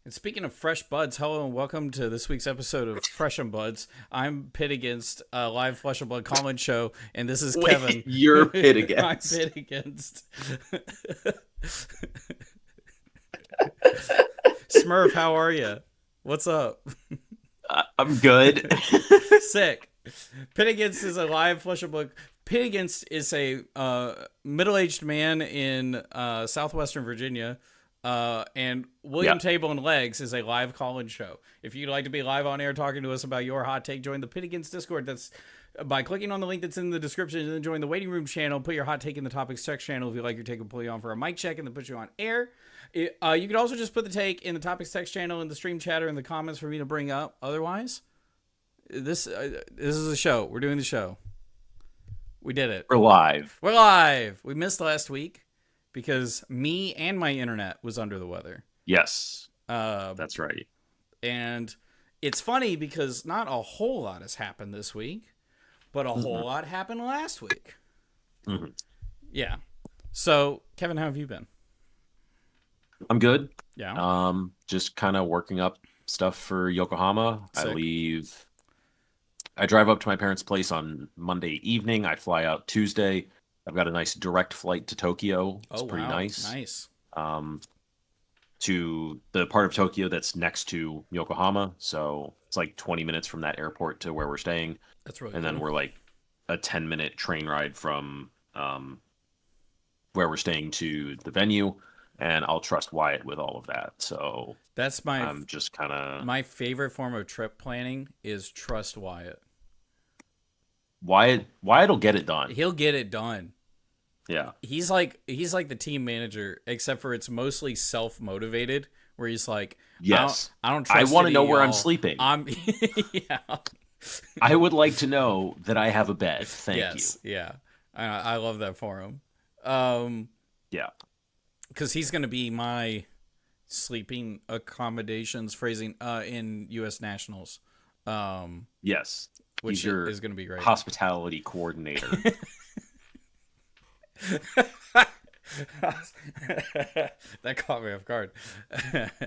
And speaking of fresh buds, hello and welcome to this week's episode of Fresh and Buds. I'm pit against live Flesh and Blood call-in show, and this is Kevin. Wait, you're pit I'm against. pit against Smurph. How are you? What's up? I'm good. Sick. Pit against is a live Flesh and Blood. Pit against is a middle-aged man in southwestern Virginia. And William Yeah. Table and Legs is a live call-in show. If you'd like to be live on air talking to us about your hot take, join the Pit Against Discord. That's by clicking on the link that's in the description, and then join the waiting room channel. Put your hot take in the topics text channel if you like your take and put you on for a mic check, and then put you on air. You could also just put the take in the topics text channel in the stream chatter in the comments for me to bring up. Otherwise, this is a show. We're doing the show. We did it. We're live. We're live. We missed last week because me and my internet was under the weather. Yes, Uh, that's right. and it's funny because not a whole lot has happened this week, but a whole lot happened last week. Mhm. Yeah. So, Kevin, how have you been? I'm good. Yeah. Just kind of working up stuff for Yokohama. Sick. I drive up to my parents' place on Monday evening. I fly out Tuesday. I've got a nice direct flight to Tokyo. It's Oh, pretty wow. nice. Nice. To the part of Tokyo that's next to Yokohama. So it's like 20 minutes from that airport to where we're staying. That's really And then cool. we're like a 10-minute train ride from where we're staying to the venue. And I'll trust Wyatt with all of that. So That's my I'm just kind of my favorite form of trip planning is trust Wyatt. Wyatt'll get it done. He'll get it done. Yeah. He's like the team manager, except for it's mostly self-motivated, where he's like, Yes. I don't I trust want to any know of where I'm y'all. sleeping. I'm yeah. I would like to know that I have a bed. Thank Yes, yeah. I love that for him. you. Yeah. Because he's gonna be my sleeping accommodations phrasing in U.S. Nationals, Yes. which He's your is gonna be great. hospitality coordinator. That caught me off guard.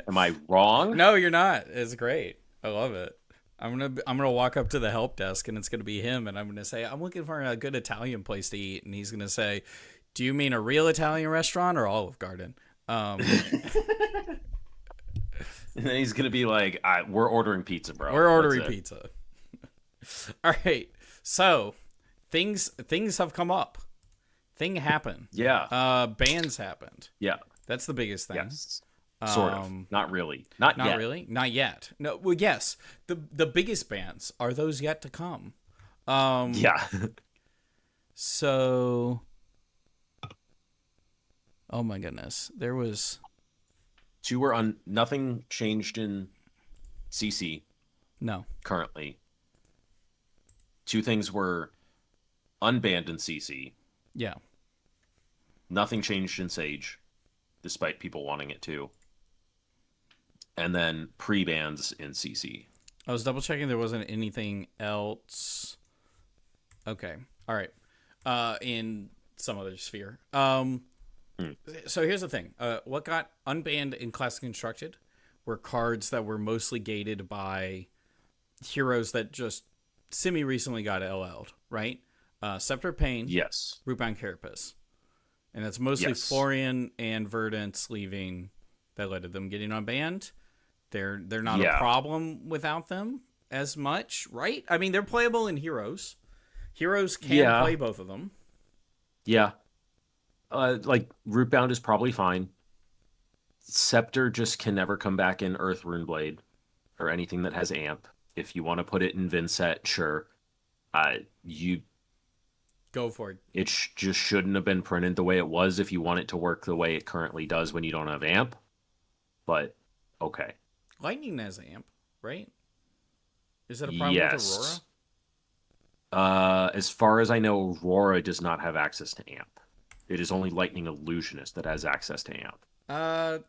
Am I wrong? No, you're not. It's great. I love it. I'm gonna walk up to the help desk and it's gonna be him, and I'm gonna say I'm looking for a good Italian place to eat, and he's gonna say, "Do you mean a real Italian restaurant or Olive Garden?" And then he's gonna be like, "We're ordering pizza, bro. We're ordering That's it." pizza. All right. So things have come up. Thing happened. Yeah. Bands happened. Yeah. That's the biggest thing. Yes. Sort of. Not really. Not Not yet. really. Not yet. No. Well, yes. The biggest bands are those yet to come. Yeah. So. Oh my goodness. There was Two were on. Nothing changed in CC no. currently. Two things were unbanned in CC. Yeah. Nothing changed in Sage, despite people wanting it to. And then pre-bans in CC. I was double checking there wasn't anything else. Okay. All right. In some other sphere. So here's the thing. What got unbanned in Classic Constructed were cards that were mostly gated by heroes that just semi-recently got LL'd, right? Scepter of Pain, Yes. Rootbound Carapace. And that's mostly Yes. Florian and Verdant's leaving that led to them getting unbanned. They're not a Yeah. problem without them as much, right? I mean, they're playable in Heroes. Heroes can Yeah. play both of them. Yeah. Like, Rootbound is probably fine. Scepter just can never come back in Earth Runeblade or anything that has amp. If you want to put it in Vinset, sure. You Go for it. It just shouldn't have been printed the way it was if you want it to work the way it currently does when you don't have amp. But, okay. Lightning has amp, right? Is that a problem Yes. with Aurora? As far as I know, Aurora does not have access to amp. It is only Lightning Illusionist that has access to amp.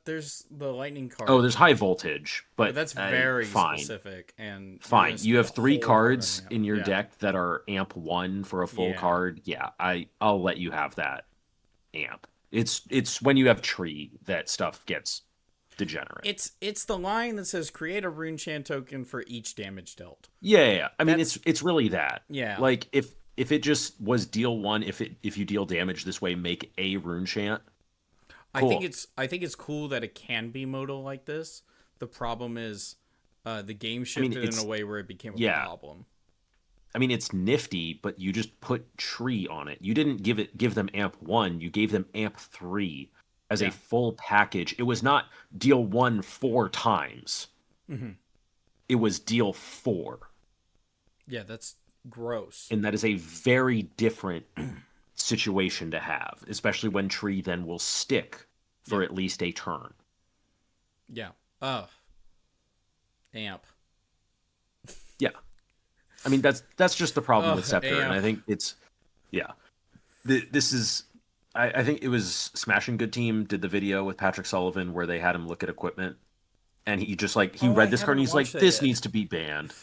There's the lightning card. Oh, there's high voltage, but that's very fine. specific and Fine. there's You have a 3 whole cards card in your yeah. deck that are amp 1 for a full Yeah. card. Yeah, I'll let you have that amp. It's when you have tree that stuff gets degenerate. It's the line that says create a rune chant token for each damage dealt. Yeah. I mean, it's really that. Yeah. Like if it just was deal 1, if you deal damage this way, make a rune chant. Cool. I think it's cool that it can be modal like this. The problem is the game shifted in a way where it became a problem. I mean, it's nifty, but you just put tree on it. You didn't give them amp 1. You gave them amp 3 as a full package. It was not deal 1 4 times. Mm-hmm. It was deal 4. Yeah, that's gross. And that is a very different situation to have, especially when tree then will stick for at least a turn. Yeah. Amp. Yeah. I mean, that's just the problem with Scepter, amp. and I think it's this is I think it was Smashing Good Team did the video with Patrick Sullivan where they had him look at equipment, and he just read this card and he's like, this needs to be banned.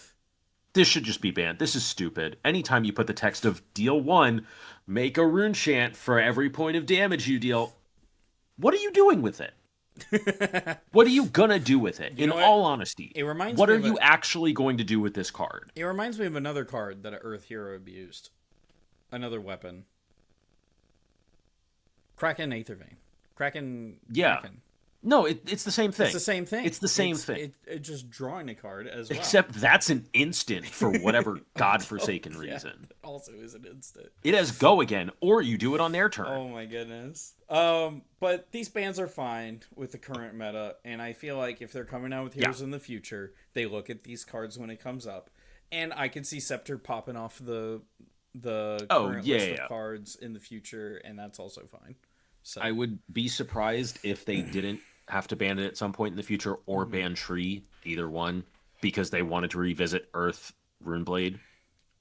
This should just be banned. This is stupid. Anytime you put the text of deal 1, make a rune chant for every point of damage you deal, what are you doing with it? What are you gonna do with it? In all honesty, it reminds what me are you actually going to do with this card? It reminds me of another card that an Earth hero abused. Another weapon. Kraken Aethervein. Kraken. Yeah. Kraken. No, it's the same thing. It's the same thing. It's the same thing. It's just drawing a card as well. Except that's an instant for whatever godforsaken reason. It also is an instant. It has go again, or you do it on their turn. Oh my goodness. But these bans are fine with the current meta, and I feel like if they're coming out with heroes in the future, they look at these cards when it comes up, and I can see Scepter popping off the current list of cards in the future, and that's also fine. So I would be surprised if they didn't have to ban it at some point in the future or ban Tree, either one, because they wanted to revisit Earth Runeblade.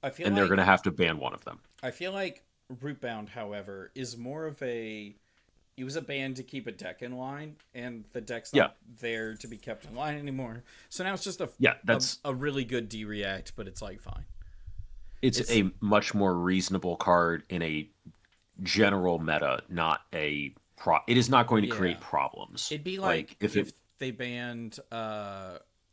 And they're going to have to ban one of them. I feel like Rootbound, however, is more of it was a ban to keep a deck in line, and the deck's not there to be kept in line anymore. So now it's just a really good D-React, but it's like fine. It's a much more reasonable card in a general meta, not a it is not going to create problems. It'd be like if they banned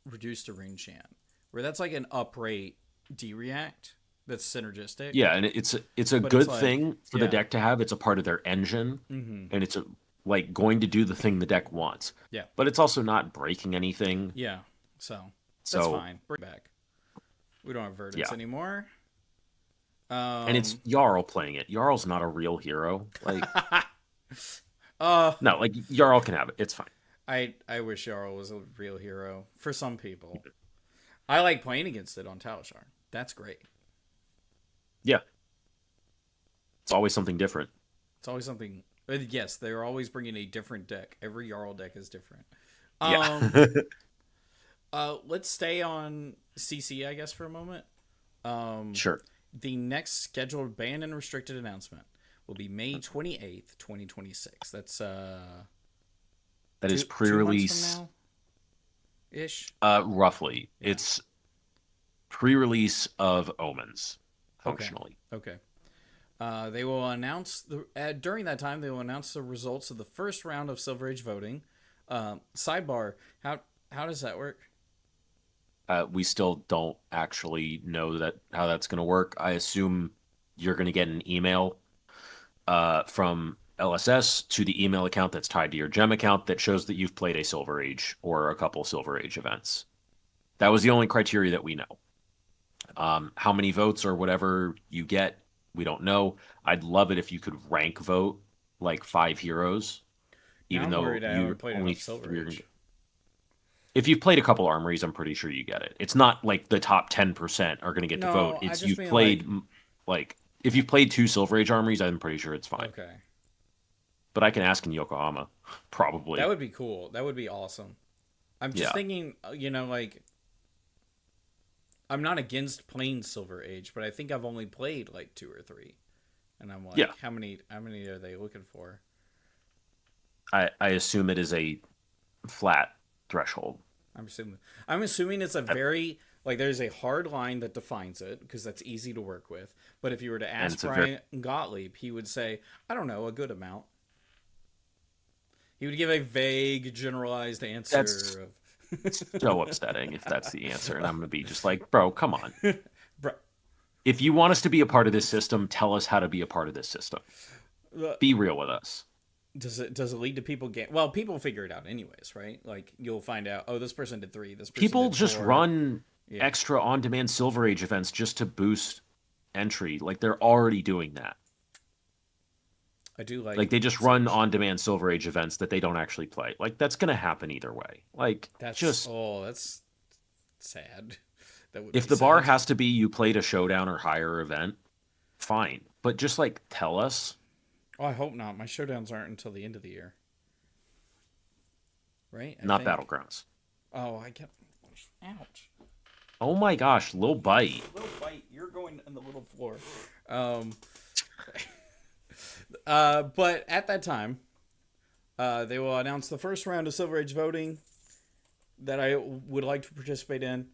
Reduced to Rune Chant, where that's like an uprate D-React that's synergistic. Yeah, and it's a good thing for the deck to have. It's a part of their engine, and it's going to do the thing the deck wants. Yeah, but it's also not breaking anything. Yeah, so that's fine. Bring it back. We don't have verdicts anymore. And it's Jarl playing it. Jarl's not a real hero. No, Jarl can have it. It's fine. I wish Jarl was a real hero for some people. I like playing against it on Talishar. That's great. Yeah. It's always something different. It's always something. Yes, they're always bringing a different deck. Every Jarl deck is different. Let's stay on CC, I guess, for a moment. Sure. The next scheduled banned and restricted announcement will be May 28th, 2026. That's that is pre-release ish. Roughly. Yeah. It's pre-release of Omens, functionally. Okay. They will announce during that time they will announce the results of the first round of Silver Age voting. Sidebar, how does that work? We still don't actually know how that's going to work. I assume you're going to get an email from LSS to the email account that's tied to your gem account that shows that you've played a Silver Age or a couple Silver Age events. That was the only criteria that we know. How many votes or whatever you get, we don't know. I'd love it if you could rank vote 5 heroes, even though you only 3. If you've played a couple armories, I'm pretty sure you get it. It's not like the top 10% are going to get to vote. It's you've played if you've played 2 Silver Age armories, I'm pretty sure it's fine. Okay. But I can ask in Yokohama, probably. That would be cool. That would be awesome. I'm just thinking, I'm not against playing Silver Age, but I think I've only played 2 or 3. And I'm like, how many are they looking for? I assume it is a flat threshold. I'm assuming it's a very there's a hard line that defines it because that's easy to work with. But if you were to ask Brian Gottlieb, he would say, I don't know, a good amount. He would give a vague, generalized answer. That's so upsetting if that's the answer. And I'm going to be just like, bro, come on. Bro. If you want us to be a part of this system, tell us how to be a part of this system. Be real with us. Does it lead to people well, people figure it out anyways, right? Like, you'll find out, oh, this person did 3, this person people did just 4. run extra on-demand Silver Age events just to boost entry. Like, they're already doing that. I do like they just run on-demand Silver Age events that they don't actually play. Like, that's gonna happen either way. Like, that's sad. That would if the bar has to be you played a showdown or higher event, fine. But just like tell us. Oh, I hope not. My showdowns aren't until the end of the year. Right? Not Battlegrounds. Oh, I get. Ouch. Oh my gosh, little bite. Little bite. You're going on the little floor. But at that time, they will announce the first round of Silver Age voting that I would like to participate in.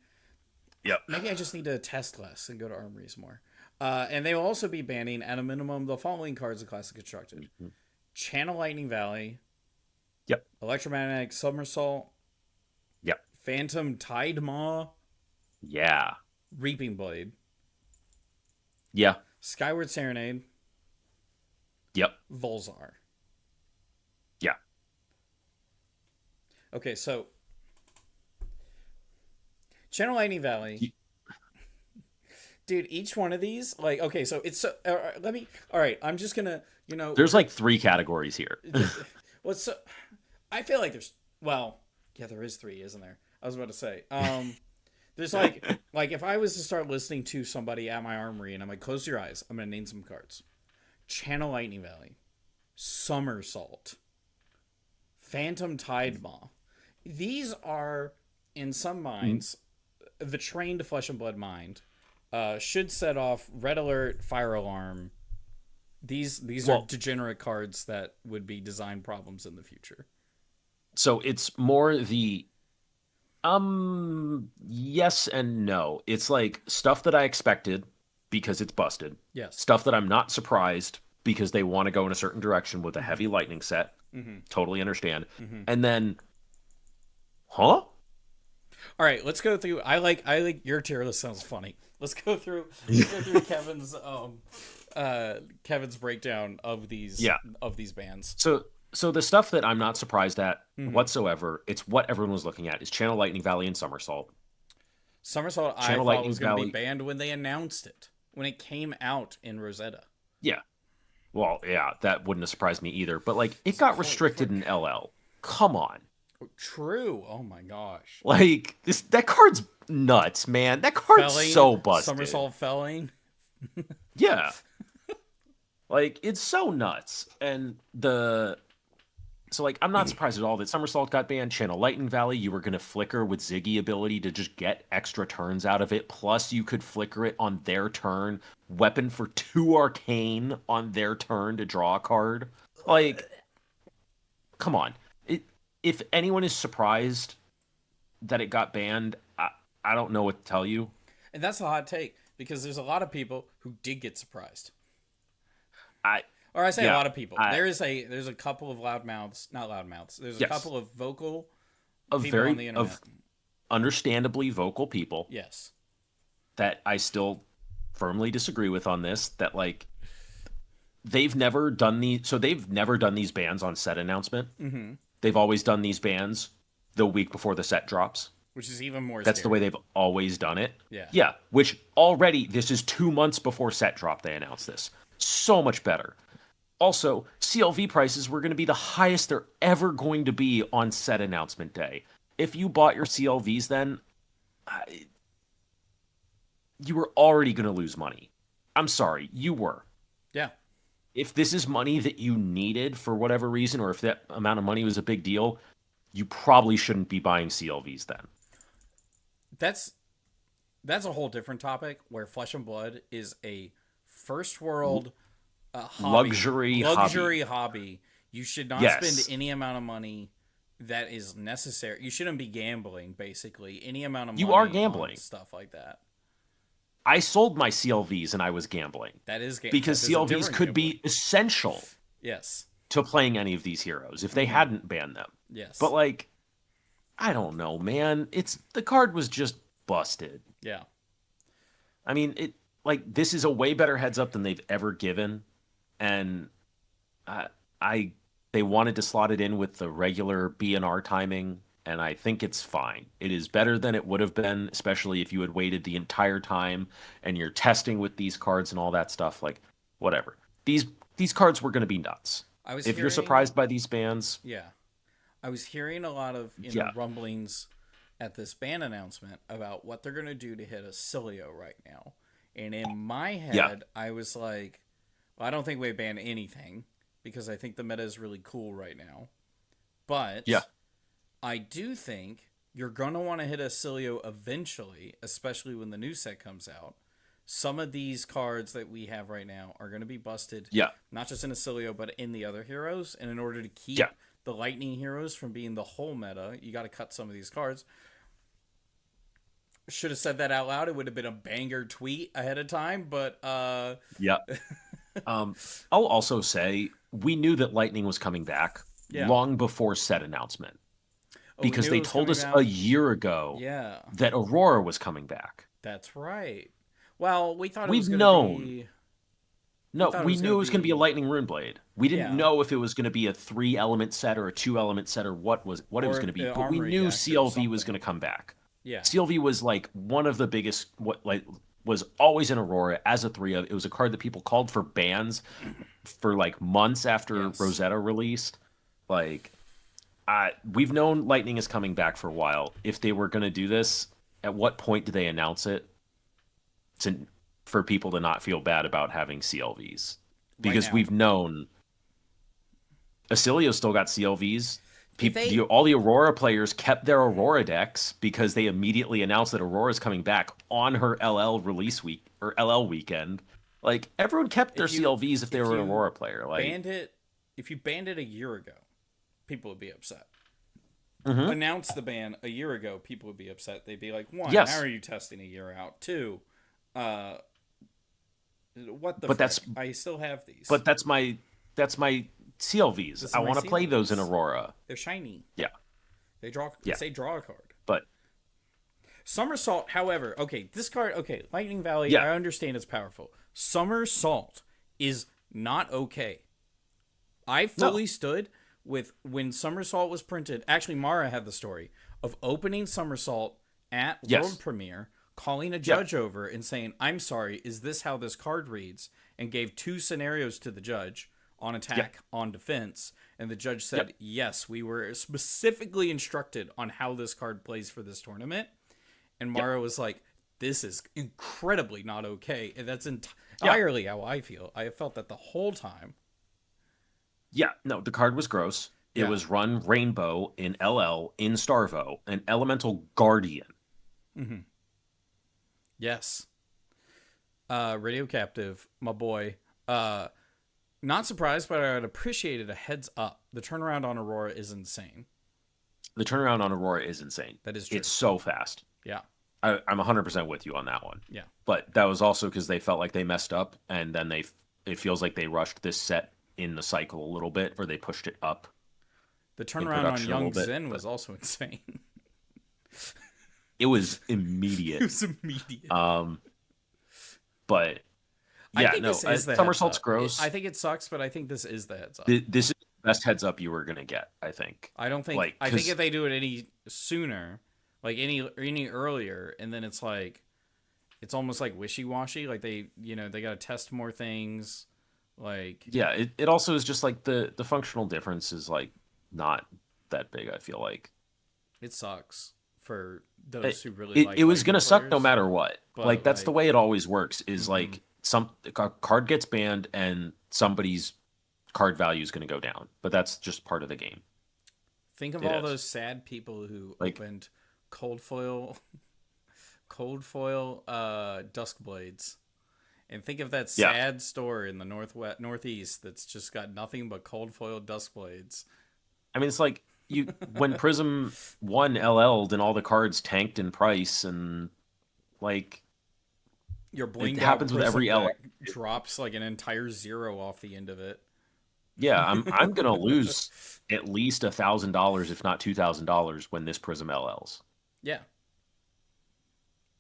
Yep. Maybe I just need to test less and go to Armories more. And they will also be banning, at a minimum, the following cards of Classic Constructed. Mm-hmm. Channel Lightning Valley. Yep. Electromagnetic Somersault. Yep. Phantom Tide Maw. Yeah. Reaping Blade. Yeah. Skyward Serenade. Yep. Volzar. Yeah. Okay, so Channel Lightning Valley. Dude, each one of these, like, okay, so it's so. All right, I'm just gonna, There's like 3 categories here. I feel like there's, well, yeah, there is 3, isn't there? I was about to say, there's like if I was to start listening to somebody at my armory and I'm like, close your eyes, I'm gonna name some cards. Channel Lightning Valley, Somersault, Phantom Tide Maw. These are, in some minds, the trained flesh and blood mind should set off red alert, fire alarm. These are degenerate cards that would be design problems in the future. So it's more the yes and no. It's like stuff that I expected because it's busted. Yes. Stuff that I'm not surprised because they want to go in a certain direction with a heavy lightning set. Mm-hmm. Totally understand. Mm-hmm. And then, huh? All right, let's go through. I like your tier list. Sounds funny. Let's go through Kevin's breakdown of these bands. So the stuff that I'm not surprised at whatsoever, it's what everyone was looking at, is Channel Lightning Valley and Somersault. Somersault, I thought was going to be banned when they announced it, when it came out in Rosetta. Yeah. Well, yeah, that wouldn't have surprised me either. But, like, it got restricted in LL. Come on. True. Oh, my gosh. Like, that card's nuts, man. That card's so busted. Somersault Felling. Yeah. Like, it's so nuts. And So, like, I'm not surprised at all that Somersault got banned. Channel Lightning Valley, you were going to flicker with Ziggy ability to just get extra turns out of it. Plus, you could flicker it on their turn. Weapon for 2 Arcane on their turn to draw a card. Like, come on. If anyone is surprised that it got banned, I don't know what to tell you. And that's a hot take, because there's a lot of people who did get surprised. A lot of people. There's a couple of not loudmouths. There's a couple of vocal people on the internet. Of understandably vocal people. Yes. That I still firmly disagree with on this. That, like, they've never done these bans on set announcement. Mm-hmm. They've always done these bans the week before the set drops. Which is even more That's scary. The way they've always done it. Yeah. Yeah. Which already, this is 2 months before set drop they announced this. So much better. Also, CLV prices were going to be the highest they're ever going to be on set announcement day. If you bought your CLVs then, you were already going to lose money. I'm sorry, you were. Yeah. If this is money that you needed for whatever reason, or if that amount of money was a big deal, you probably shouldn't be buying CLVs then. That's a whole different topic, where Flesh and Blood is a first world luxury hobby. You should not spend any amount of money that is necessary. You shouldn't be gambling, basically. Any amount of money. You are gambling. Stuff like that. I sold my CLVs and I was gambling. That is because CLVs could be essential. Yes. to playing any of these heroes if they hadn't banned them. Yes. But like, I don't know, man. The card was just busted. Yeah. I mean, this is a way better heads up than they've ever given, and they wanted to slot it in with the regular BNR timing, and I think it's fine. It is better than it would have been, especially if you had waited the entire time and you're testing with these cards and all that stuff. Like, whatever. These cards were going to be nuts. If you're surprised by these bans, yeah, I was hearing a lot of rumblings at this ban announcement about what they're going to do to hit a Cilio right now. And in my head, I was like, well, I don't think we ban anything because I think the meta is really cool right now. But I do think you're going to want to hit a Cilio eventually, especially when the new set comes out. Some of these cards that we have right now are going to be busted, not just in a Cilio, but in the other heroes. And in order to keep the Lightning heroes from being the whole meta, you got to cut some of these cards. Should have said that out loud. It would have been a banger tweet ahead of time, but I'll also say we knew that Lightning was coming back long before set announcement because they told us a year ago that Aurora was coming back. That's right. Well, we thought it We've was going known. to be... No, we knew it was going to be a Lightning Runeblade. We didn't know if it was going to be a 3-element set or a 2-element set or what it was going to be. But we knew CLV was going to come back. Yeah, CLV was like one of the biggest. Was always in Aurora as a 3-of. It was a card that people called for bans for like months after Rosetta released. Like, we've known Lightning is coming back for a while. If they were going to do this, at what point do they announce it? For people to not feel bad about having CLVs, because we've known Acilio still got CLVs. All the Aurora players kept their Aurora decks because they immediately announced that Aurora is coming back on her LL release week or LL weekend. Like, everyone kept their CLVs if they were an Aurora player. Like, if you banned it a year ago, people would be upset. Mm-hmm. Announce the ban a year ago, people would be upset. They'd be like, one, how are you testing a year out? Two, what the fuck? I still have these. But that's my CLVs. I want to play those in Aurora. They're shiny. Yeah. They say draw a card. But Somersault, however, this card, Lightning Valley, I understand it's powerful. Somersault is not okay. I fully stood with when Somersault was printed. Actually, Mara had the story of opening Somersault at World Premiere, calling a judge over and saying, I'm sorry, is this how this card reads? And gave 2 scenarios to the judge, on attack, on defense. And the judge said, yes, we were specifically instructed on how this card plays for this tournament. And Mara was like, this is incredibly not okay. And that's entirely how I feel. I felt that the whole time. Yeah, no, the card was gross. It was run Rainbow in LL in Starvo, an Elemental Guardian. Mm-hmm. Yes. Radio Captive, my boy. Not surprised, but I would appreciate it a heads up. The turnaround on Aurora is insane. The turnaround on Aurora is insane. That is true. It's so fast. Yeah. I'm 100% with you on that one. Yeah. But that was also because they felt like they messed up, and then it feels like they rushed this set in the cycle a little bit, or they pushed it up. The turnaround on Young Zen was also insane. It was immediate. But Somersault's gross. I think it sucks, but I think this is the heads up. This is the best heads up you were gonna get, I think. I don't think. I think if they do it any sooner, like any earlier, and then it's like, it's almost like wishy-washy. Like they got to test more things. Like it also is just like the functional difference is like not that big. I feel like it sucks for those who really like. It was gonna suck no matter what. Like that's the way it always works. Is like a card gets banned and somebody's card value is gonna go down, but that's just part of the game. Think of all those sad people who opened cold foil Duskblades. And think of that sad store in the northeast that's just got nothing but cold foil Duskblades. I mean, it's like when Prism 1 LL'd and all the cards tanked in price, and like your blinged it happens with every L. Drops like an entire 0 off the end of it. Yeah, I'm gonna lose at least $1,000, if not $2,000, when this Prism LLs. Yeah,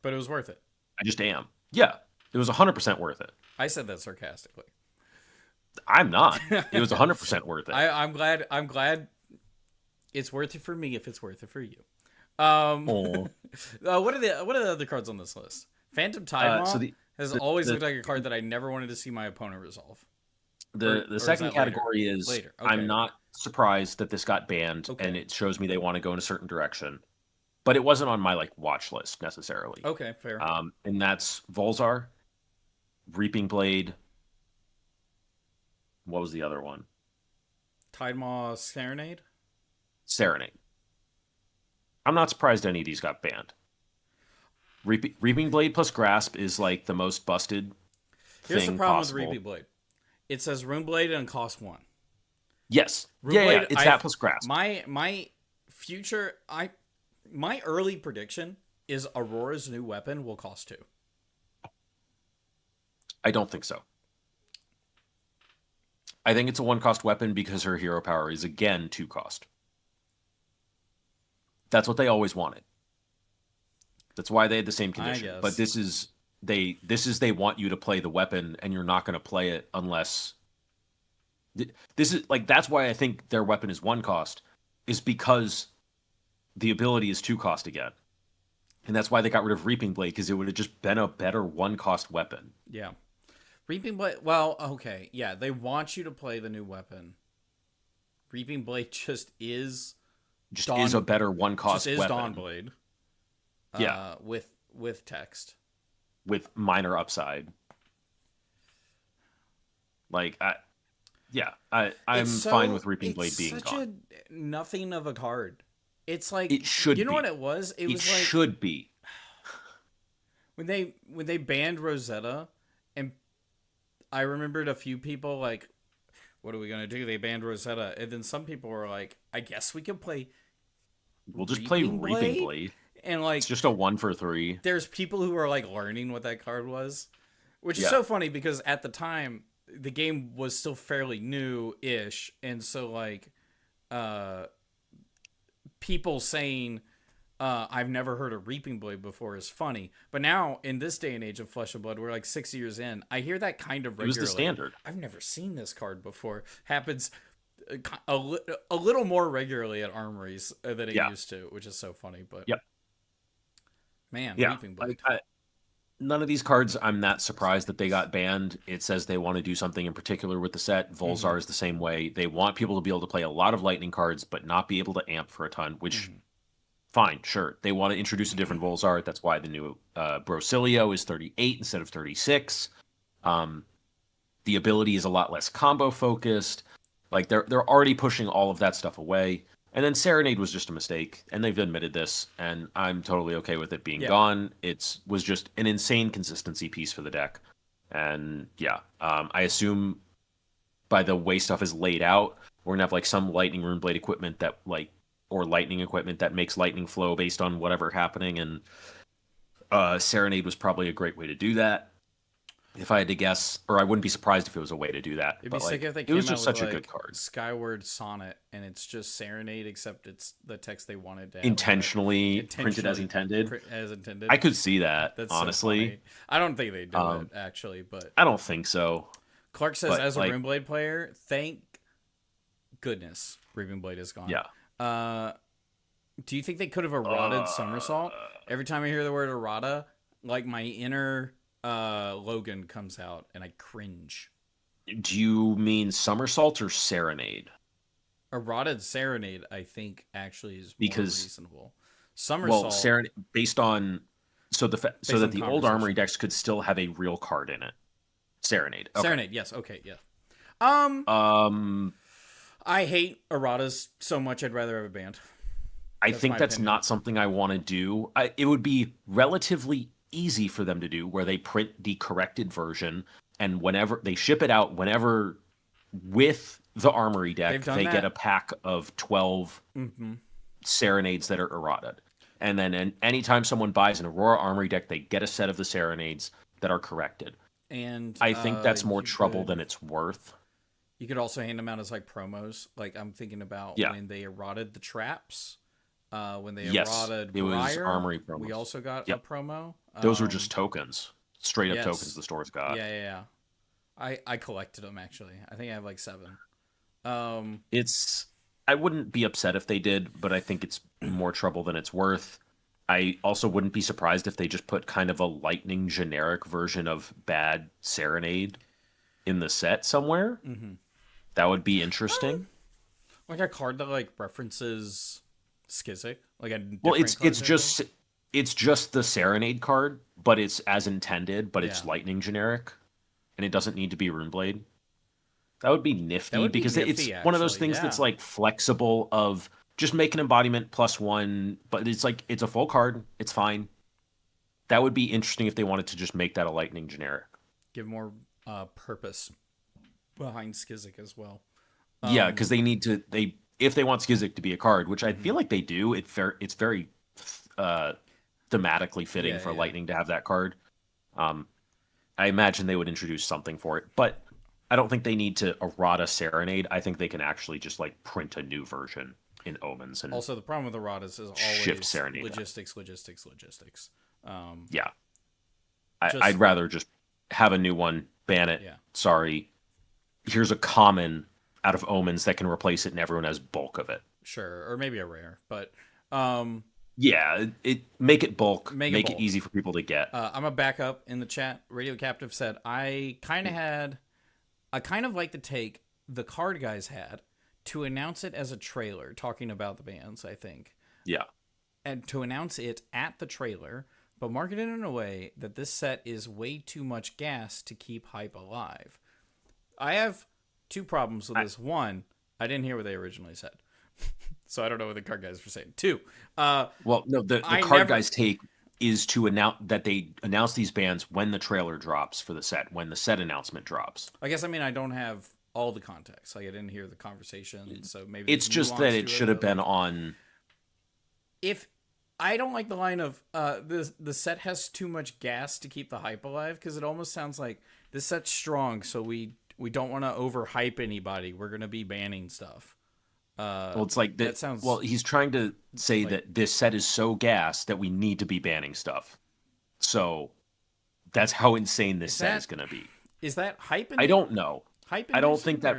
but it was worth it. I just am. Yeah, it was 100% worth it. I said that sarcastically. I'm not. It was 100% worth it. I'm glad. I'm glad it's worth it for me if it's worth it for you. Oh. What are the other cards on this list? Phantom Tide So has always looked like a card that I never wanted to see my opponent resolve. The second category is later. Okay. I'm not surprised that this got banned, and it shows me they want to go in a certain direction. But it wasn't on my watch list necessarily. Okay, fair. And that's Volzar, Reaping Blade. What was the other one? Tidemaw Serenade? Serenade. I'm not surprised any of these got banned. Reaping Blade plus Grasp is the most busted Here's thing the problem possible. with Reaping Blade. It says Rune Blade and cost 1. Yes. Rune Blade, it's that plus Grasp. My early prediction is Aurora's new weapon will cost 2. I don't think so. I think it's a 1-cost weapon because her hero power is again 2-cost. That's what they always wanted. That's why they had the same condition. But this is they want you to play the weapon, and you're not going to play it unless this is that's why I think their weapon is 1-cost, is because the ability is 2-cost again. And that's why they got rid of Reaping Blade, because it would have just been a better 1-cost weapon. Yeah. Reaping Blade, well, okay. Yeah, they want you to play the new weapon. Reaping Blade just is a better 1-cost weapon. Just is Dawnblade. Yeah. With text. With minor upside. I'm fine with Reaping Blade being gone. It's such a nothing of a card. It's it should be. You know what it was? It should be. When they banned Rosetta, and I remembered a few people what are we gonna do? They banned Rosetta, and then some people were like, I guess we can play. We'll just play Reaping Blade. And it's just a 1 for 3. There's people who are learning what that card was, which is so funny because at the time the game was still fairly new-ish, and so people saying I've never heard of Reaping Blade before is funny. But now in this day and age of Flesh and Blood, we're 6 years in. I hear that kind of regularly. It was the standard. I've never seen this card before. Happens a little more regularly at armories than it used to, which is so funny. But man, Reaping Blade. None of these cards, I'm not surprised that they got banned. It says they want to do something in particular with the set. Volzar is the same way. They want people to be able to play a lot of lightning cards, but not be able to amp for a ton, which, fine, sure. They want to introduce a different Volzar. That's why the new Brocilio is 38 instead of 36. The ability is a lot less combo focused. They're already pushing all of that stuff away. And then Serenade was just a mistake, and they've admitted this, and I'm totally okay with it being gone. It was just an insane consistency piece for the deck. And I assume by the way stuff is laid out, we're going to have some Lightning Rune Blade equipment that or lightning equipment that makes lightning flow based on whatever happening, and Serenade was probably a great way to do that. If I had to guess, or I wouldn't be surprised if it was a way to do that. It'd be sick if they came it was out just such with a good card. Skyward Sonnet, and it's just Serenade, except it's the text they wanted to have intentionally printed as intended. I could see that. That's honestly. So I don't think they do it actually, but I don't think so. Clark says, as a Rune Blade player, thank goodness Reaping Blade is gone. Yeah. Do you think they could have eroded Somersault? Every time I hear the word errata, my inner Logan comes out and I cringe. Do you mean Somersault or Serenade? Eroded Serenade, I think, actually is more reasonable. Somersault. Well, Serenade based on so that the old armory decks could still have a real card in it. Serenade. Okay. Serenade, yes. Okay, yeah. I hate erratas so much. I'd rather have a band. I think that's not something I want to do. It would be relatively easy for them to do, where they print the corrected version, and whenever they ship it out, with the armory deck, they get a pack of 12 Serenades that are errated. And then anytime someone buys an Aurora armory deck, they get a set of the Serenades that are corrected. And I think that's more trouble than it's worth. You could also hand them out as like promos. Like I'm thinking about Yeah. when they eroded the traps. When they Yes, eroded it was Briar, armory promos. we also got a Yep. promo. Those were just tokens. Straight up yes. tokens the stores got. Yeah. I collected them actually. I think I have like 7. I wouldn't be upset if they did, but I think it's more trouble than it's worth. I also wouldn't be surprised if they just put kind of a lightning generic version of Bad Serenade in the set somewhere. Mm-hmm. That would be interesting. Like a card that like references Skizik, like a Well, different it's just the Serenade card, but it's as intended, but it's Yeah. lightning generic, and it doesn't need to be Runeblade. That would be nifty That would be because nifty, it's one of those actually, things that's yeah. like flexible of just make an embodiment +1, but it's like it's a full card. It's fine. That would be interesting if they wanted to just make that a lightning generic. give more purpose behind Skizik as well. Yeah, because if they want Skizik to be a card, which I feel like they do, it's very thematically fitting for Lightning to have that card. I imagine they would introduce something for it, but I don't think they need to errata Serenade. I think they can actually just like print a new version in Omens and Also, the problem with erratas is shift always Serenade. logistics. Yeah, I'd rather just have a new one, ban it. Yeah. Sorry, here's a common out of Omens that can replace it, and everyone has bulk of it. Sure, or maybe a rare, but yeah, make it bulk, Make make it it bulk. easy for people to get. I'm a backup in the chat. Radio Captive said I kind of like the take the card guys had to announce it as a trailer, talking about the bands. I think, Yeah, and to announce it at the trailer, but market it in a way that this set is way too much gas to keep hype alive. I have 2 problems with this. One, I didn't hear what they originally said. So I don't know what the card guys were saying. 2, well, no, the card guys' take is to announce that they announce these bands when the trailer drops for the set, when the set announcement drops. I guess I don't have all the context. Like I didn't hear the conversation, so maybe It's just that it should have been on. If I don't like the line of the set has too much gas to keep the hype alive, because it almost sounds like this set's strong, so we don't want to overhype anybody. We're gonna be banning stuff. Well, it's like that sounds. Well, he's trying to say that this set is so gas that we need to be banning stuff. So that's how insane this set is going to be. Is that hype? I don't know. Hype. I don't think that.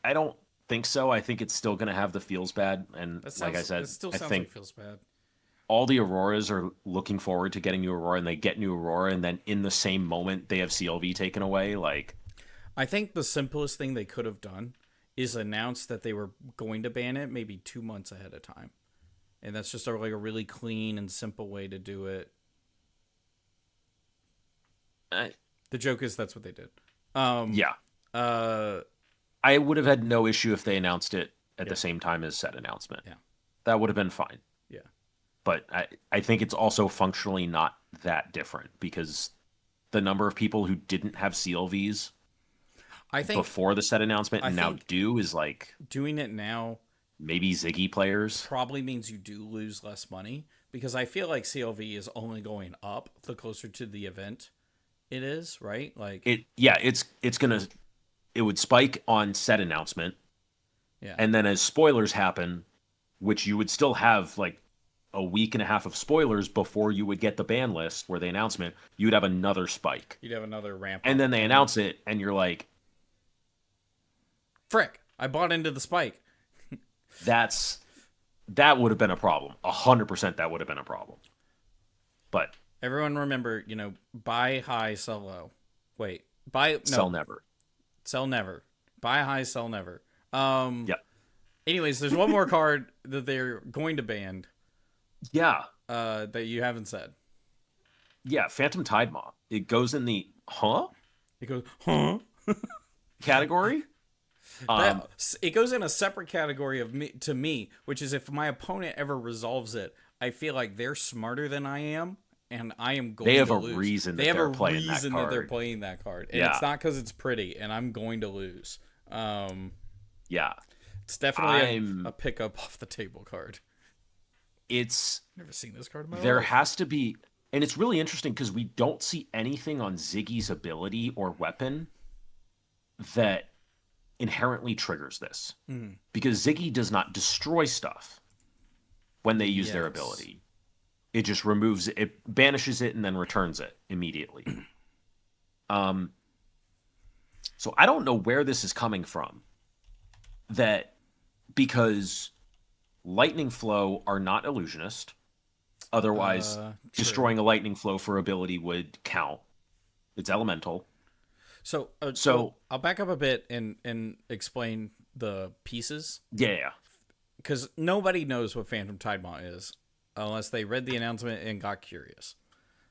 I don't think so. I think it's still going to have the feels bad, and like I said, I think like feels bad. All the Auroras are looking forward to getting new Aurora, and they get new Aurora, and then in the same moment they have CLV taken away. Like, I think the simplest thing they could have done is announce that they were going to ban it maybe 2 months ahead of time. And that's just like a really clean and simple way to do it. The joke is that's what they did. Yeah. I would have had no issue if they announced it at the same time as set announcement. Yeah. That would have been fine. Yeah. But I think it's also functionally not that different because the number of people who didn't have CLVs before the set announcement and now do is like doing it now. Maybe Ziggy players probably means you do lose less money because I feel like CLV is only going up the closer to the event it is, right? Like it would spike on set announcement. Yeah. And then as spoilers happen, which you would still have like a week and a half of spoilers before you would get the ban list where the announcement, you'd have another spike. You'd have another ramp. And then they announce it and you're like, frick, I bought into the spike. That would have been a problem. 100% that would have been a problem. But everyone remember, buy high, sell low. Wait, sell never. Sell never. Buy high, sell never. Yeah. Anyways, there's one more card that they're going to ban. Yeah. That you haven't said. Yeah, Phantom Tidemaw. It goes in the It goes category. It goes in a separate category to me, which is if my opponent ever resolves it, I feel like they're smarter than I am, and I am going to lose. They have a reason that they're playing that card. That they're playing that card, and it's not because it's pretty, and I'm going to lose. Yeah, it's definitely a pickup off the table card. It's never seen this card in my there life. Has to be, and it's really interesting because we don't see anything on Ziggy's ability or weapon that inherently triggers this. Mm. Because Ziggy does not destroy stuff when they use their Yes. ability. It just removes it, banishes it, and then returns it immediately. So I don't know where this is coming from. That because lightning flow are not illusionist. Otherwise, destroying a lightning flow for ability would count. It's elemental. So I'll back up a bit and explain the pieces. Yeah. Because nobody knows what Phantom Tidemaw is unless they read the announcement and got curious.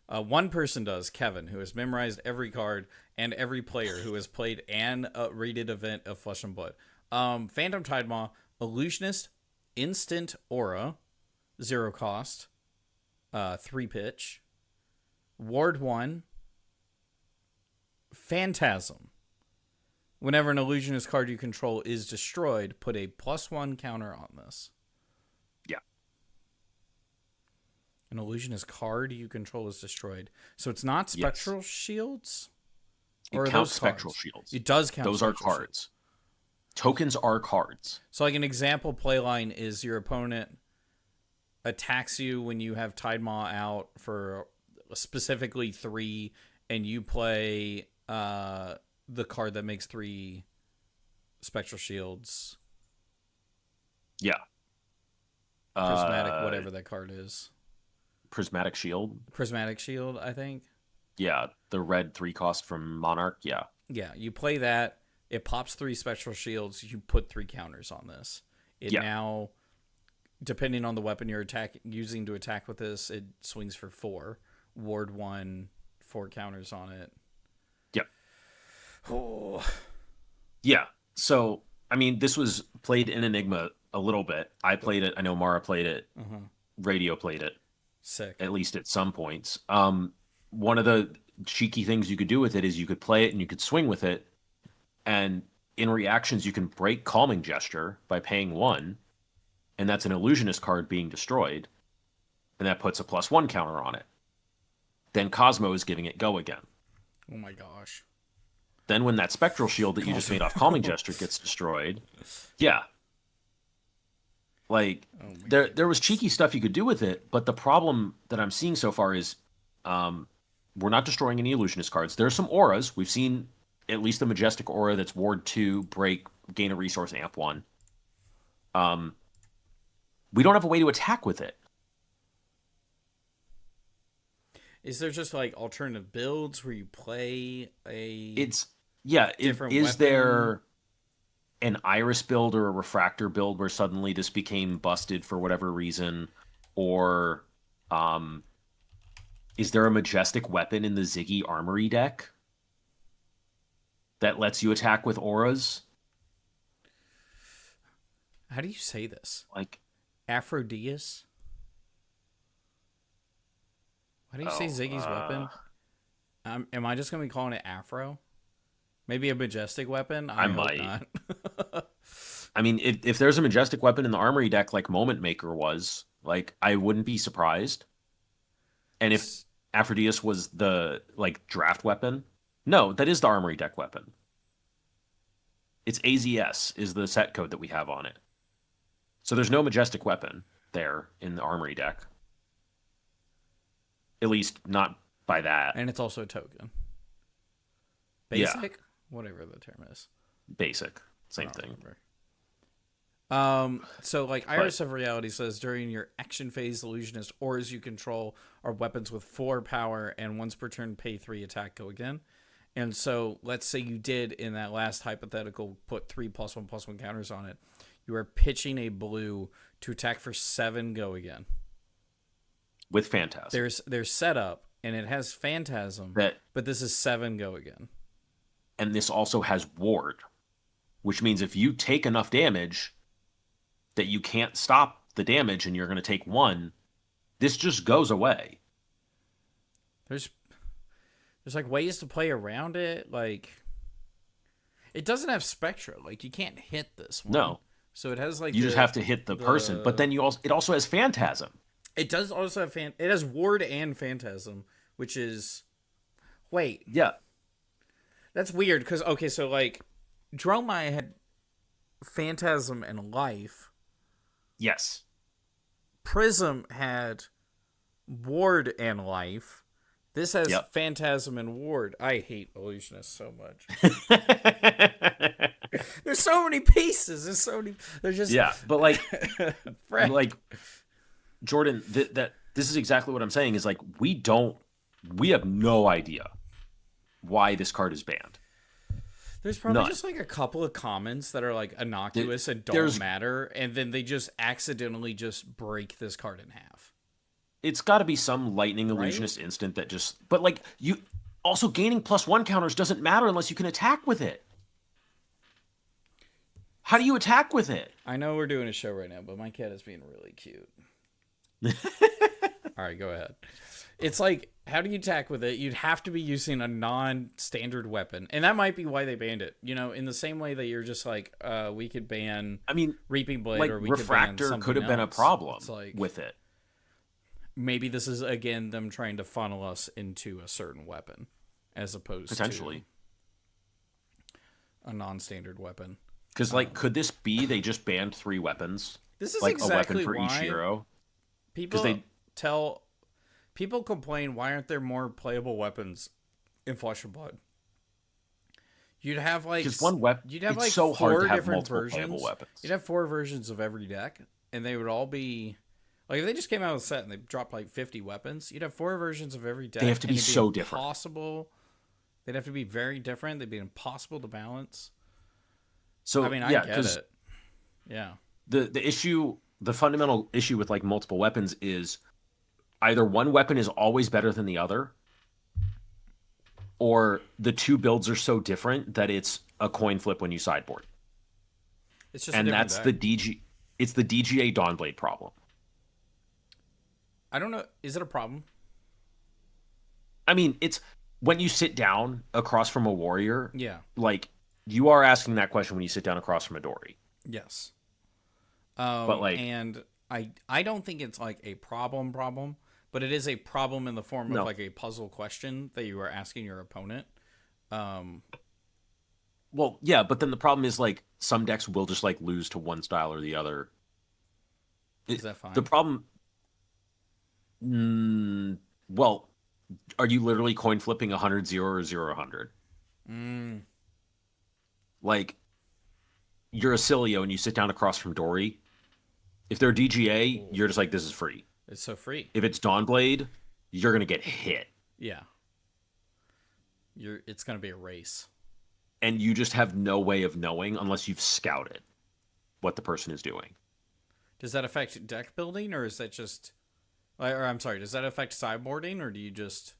One person does, Kevin, who has memorized every card and every player who has played an rated event of Flesh and Blood. Phantom Tidemaw, Illusionist, Instant Aura, 0 cost, 3 pitch, Ward 1, Phantasm. Whenever an illusionist card you control is destroyed, put a +1 counter on this. Yeah. An illusionist card you control is destroyed. So it's not spectral shields? It counts spectral shields. It does count. Those are cards. Tokens are cards. So like an example playline is your opponent attacks you when you have Tidemaw out for specifically 3, and you play the card that makes 3 spectral shields. Yeah. Prismatic, whatever that card is. Prismatic Shield. Prismatic Shield, I think. Yeah, the red 3 cost from Monarch. Yeah. Yeah, you play that. It pops 3 spectral shields. You put 3 counters on this. It now, depending on the weapon you're using to attack with this, it swings for 4. Ward 1, 4 counters on it. Yep. Oh. Yeah. So, I mean, this was played in Enigma a little bit. I played it. I know Mara played it. Radio played it. Sick. At least at some points. One of the cheeky things you could do with it is you could play it and you could swing with it. And in reactions, you can break Calming Gesture by paying 1. And that's an illusionist card being destroyed. And that puts a +1 counter on it. Then Cosmo is giving it go again. Oh my gosh. Then when that spectral shield that you just made off Calming Gesture gets destroyed, yeah. Like, there was cheeky stuff you could do with it, but the problem that I'm seeing so far is we're not destroying any illusionist cards. There are some auras. We've seen at least the Majestic Aura that's Ward 2, break, gain a resource, amp 1. We don't have a way to attack with it. Is there just like alternative builds where you play Is weapon? There an Iris build or a Refractor build where suddenly this became busted for whatever reason? Or is there a Majestic weapon in the Ziggy Armory deck that lets you attack with auras? How do you say this? Like Aphrodisias? How do you say Ziggy's weapon? Am I just going to be calling it Afro? Maybe a Majestic weapon? I might. Not. I mean, if there's a Majestic weapon in the Armory deck like Moment Maker was, like, I wouldn't be surprised. And if Aphrodisias was the, like, draft weapon, no, that is the Armory deck weapon. It's AZS is the set code that we have on it. So there's no Majestic weapon there in the Armory deck. At least not by that. And it's also a token. Basic? Whatever the term is. Basic. Same thing. So like Iris of Reality says, during your action phase, illusionist auras you control are weapons with 4 power and once per turn pay 3 attack, go again. And so let's say you did in that last hypothetical put 3 +1/+1 counters on it. You are pitching a blue to attack for 7, go again. With Phantasm. There's setup and it has Phantasm, but this is 7, go again. And this also has Ward, which means if you take enough damage that you can't stop the damage and you're going to take 1, this just goes away. There's like ways to play around it. Like, it doesn't have Spectra. Like, you can't hit this one. No. So it has like you just have to hit the person, but then it also has Phantasm. It does also have it has Ward and Phantasm, which is Yeah. That's weird because so like Dromai had Phantasm and Life. Yes. Prism had Ward and Life. This has Yep. Phantasm and Ward. I hate Illusionist so much. There's so many pieces. There's so many. There's just Yeah, but like, Frank. like Jordan, that this is exactly what I'm saying. Is like we have no idea why this card is banned. There's probably None. just like a couple of comments that are like innocuous and don't There's- matter, and then they just accidentally just break this card in half. It's got to be some lightning Right? illusionist instant that just. But like you, also gaining +1 counters doesn't matter unless you can attack with it. How do you attack with it? I know we're doing a show right now, but my cat is being really cute. All right, go ahead. It's like, how do you attack with it? You'd have to be using a non-standard weapon, and that might be why they banned it. You know, in the same way that you're just like, we could ban. I mean, Reaping Blade, like or we could ban Refractor something could have been a else. problem It's like, with it. maybe this is again them trying to funnel us into a certain weapon, as opposed Potentially. to a non-standard weapon. Because like, could this be they just banned 3 weapons? This is Like exactly a weapon for why each hero? people they- people complain, why aren't there more playable weapons in Flesh and Blood? You'd have like Because one weapon, you'd have it's like so hard 4 to have different multiple versions. playable weapons. You'd have 4 versions of every deck, and they would all be like, if they just came out with a set and they dropped like 50 weapons, you'd have 4 versions of every deck. They have to and be it'd so different. Impossible. They'd have to be very different. They'd be impossible to balance. So I mean, I yeah, get because it. Yeah. the fundamental issue with like multiple weapons is either one weapon is always better than the other, or the 2 builds are so different that it's a coin flip when you sideboard. It's just And a different that's deck. it's the DGA Dawnblade problem. I don't know. Is it a problem? I mean, it's when you sit down across from a warrior, Yeah. like you are asking that question when you sit down across from a Dory. Yes. But like, and I don't think it's like a problem, but it is a problem in the form of No. like a puzzle question that you are asking your opponent. well, yeah, but then the problem is like some decks will just like lose to one style or the other. Is that fine? The problem, well, are you literally coin flipping 100-0 or 0-100? Like, you're a Cilio and you sit down across from Dory. If they're DGA, you're just like, this is free. It's so free. If it's Dawnblade, you're gonna get hit, Yeah. It's gonna be a race. and you just have no way of knowing unless you've scouted what the person is doing. Does that affect deck building, or is that just? Or I'm sorry. Does that affect sideboarding, or do you just?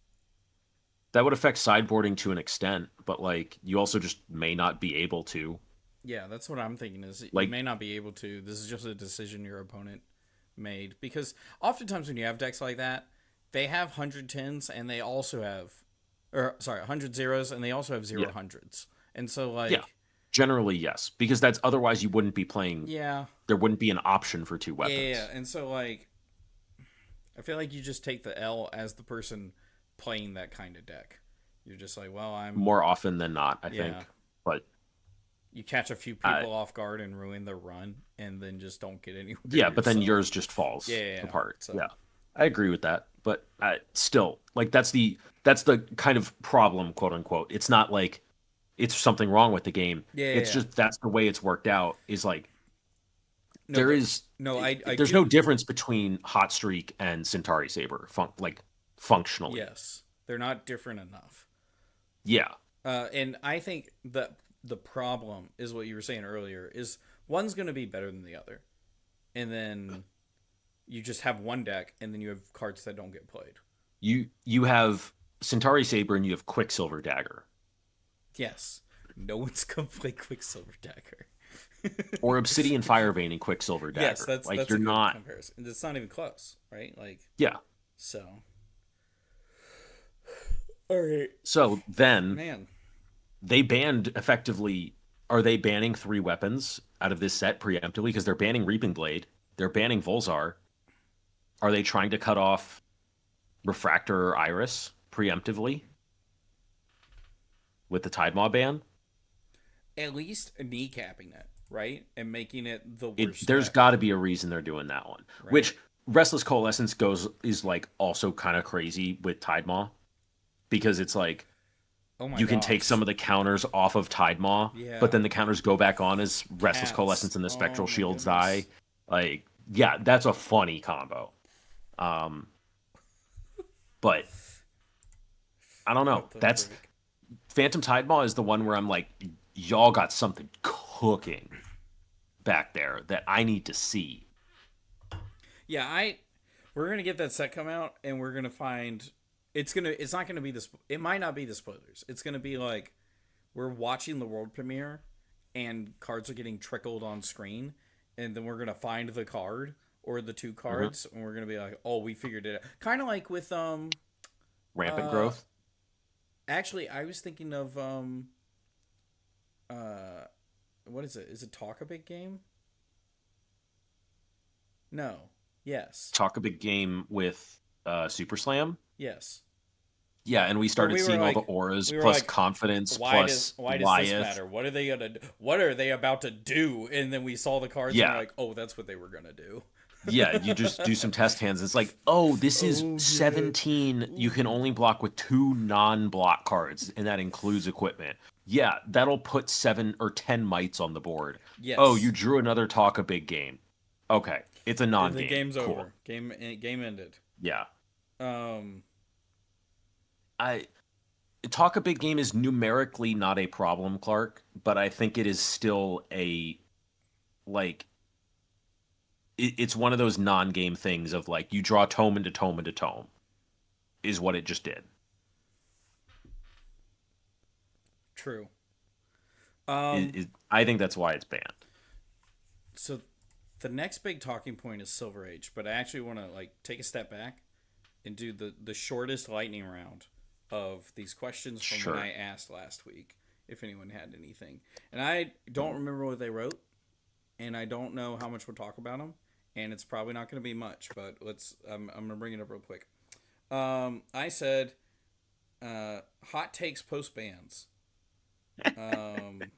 That would affect sideboarding to an extent, but like you also just may not be able to. Yeah, that's what I'm thinking. Is Like- you may not be able to. This is just a decision your opponent made, because oftentimes when you have decks like that, they have 110s and they also have, 100 zeros and they also have 0 Yeah. hundreds. And so like, Yeah. Generally, yes, because that's otherwise you wouldn't be playing. yeah, There wouldn't be an option for 2 weapons. yeah. And so like, I feel like you just take the L as the person playing that kind of deck. You're just like, well, More often than not, I Yeah. think. But you catch a few people off guard and ruin their run, and then just don't get anywhere. yeah, but then yourself. yours just falls Yeah. apart. So- Yeah, I agree with that. But still, like that's the kind of problem, quote unquote. It's not like it's something wrong with the game. It's just that's the way it's worked out. Is like No, there but- is no, I there's do- no difference between Hot Streak and Centauri Saber, functionally. Yes, they're not different enough. Yeah. And I think that the problem is what you were saying earlier, is one's going to be better than the other. And then you just have one deck, and then you have cards that don't get played. You have Centauri Saber and you have Quicksilver Dagger. Yes. No one's going to play Quicksilver Dagger. Or Obsidian Firevein and Quicksilver Dagger. Yes, that's like that's you're a good not. comparison. And it's not even close, right? Like, Yeah. so. All right. So then Man. they banned effectively. Are they banning 3 weapons out of this set preemptively? Because they're banning Reaping Blade. They're banning Volzar. Are they trying to cut off Refractor or Iris preemptively with the Tide Maw ban? at least kneecapping it, right? And making it the worst There's deck, got to be a reason they're doing that one. right? Which Restless Coalescence is like also kind of crazy with Tide Maw because it's like Oh my you can take some gosh. of the counters off of Tide Maw, but Yeah. then the counters go back on as Restless Cats. Coalescence and the Oh Spectral my Shields goodness. die. Like, yeah, that's a funny combo. Um, but I don't know. What the That's frick? Phantom Tide Maw is the one where I'm like, y'all got something cooking back there that I need to see. Yeah, we're gonna get that set come out, and we're gonna find it's not gonna be this. It might not be the spoilers. It's gonna be like we're watching the world premiere, and cards are getting trickled on screen, and then we're gonna find the card or the two Hmm. cards, and we're gonna be like, oh, we figured it out. Kind of like with Rampant uh growth. actually I was thinking of uh what is it? Is it Talk a Big Game? No. Yes. Talk a big game with Super Slam. Yes. Yeah, and we Where started seeing all the auras we were plus like, confidence plus why does this Wyeth. matter? What are they gonna what are they about to do? And then we saw the cards and we're Yeah, like, oh, that's what they were gonna do. yeah, you just do some test hands. It's like, oh, this is Oh yeah. 17. You can Ooh. only block with 2 non-block cards, and that includes equipment. Yeah, that'll put 7 or 10 mites on the board. Oh, you Yes. drew another talk a big game. Okay, it's a The non-game. game's Cool. over. Game ended. Yeah, Um I talk a big game is numerically not a problem, Clark, but I think it is still a like it's one of those non-game things of like you draw tome into tome into tome is what it just did. True. Um I think that's why it's banned. so the next big talking point is Silver Age, but I actually want to like take a step back and do the shortest lightning round of these questions from when Sure. I asked last week if anyone had anything. And I don't remember what they wrote, and I don't know how much we'll talk about them, and it's probably not going to be much, but I'm going to bring it up real quick. I said hot takes post bans. Um,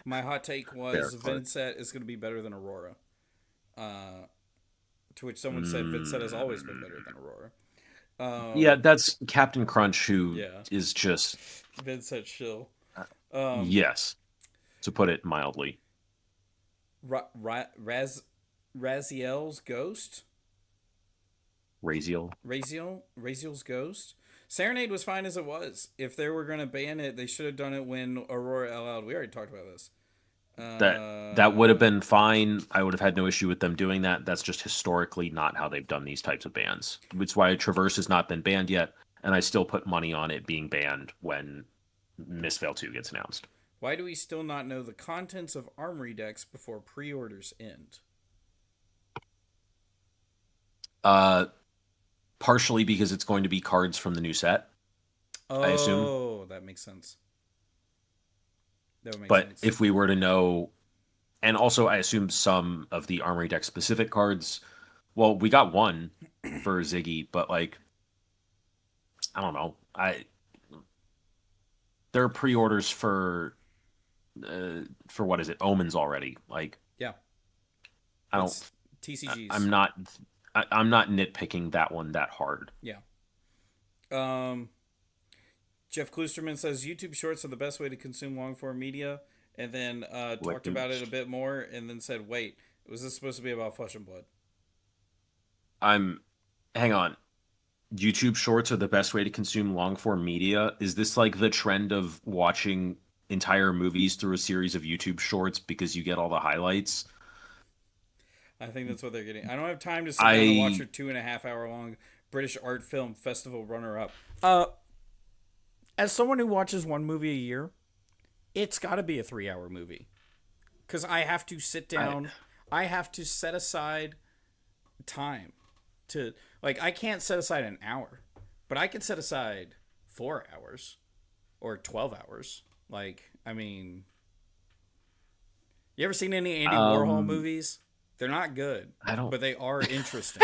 my hot take Fair, was Clark. Vincent is going to be better than Aurora. To which someone said Vincent has always been better Mm, than Aurora. yeah, that's Captain Crunch who Yeah, is just Vincent chill. uh, Um, yes, to put it mildly. Raziel's ghost. Raziel. Raziel's ghost. Serenade was fine as it was. If they were gonna ban it, they should have done it when Aurora LL'd. We already talked about this. That would have been fine. I would have had no issue with them doing that. That's just historically not how they've done these types of bans. It's why Traverse has not been banned yet, and I still put money on it being banned when Misfail 2 gets announced. Why do we still not know the contents of Armory decks before pre-orders end? Uh, Partially because it's going to be cards from the new set, I assume. Oh, that makes sense. That would make But sense. if we were to know, and also I assume some of the Armory deck specific cards. Well, we got one for Ziggy, but like I don't know. There are pre-orders for what is it? Omens already. Like Yeah, I don't. it's TCGs. I'm not. I'm not nitpicking that one that hard. Yeah. Um, Jeff Klusterman says YouTube Shorts are the best way to consume long form media, and then Like, talked about it a bit more, and then said, "Wait, was this supposed to be about Flesh and Blood?" I'm. Hang on. YouTube Shorts are the best way to consume long form media. Is this like the trend of watching entire movies through a series of YouTube Shorts because you get all the highlights? I think that's what they're getting. I don't have time to sit down and watch I your 2.5 hour long British Art Film Festival runner up. Uh, as someone who watches one movie a year, it's got to be a 3 hour movie because I have to sit I down. I have to set aside time to like. I can't set aside an hour, but I can set aside 4 hours or 12 hours. Like, I mean, you ever seen any Andy Warhol um movies? They're not good, I don't but they are interesting.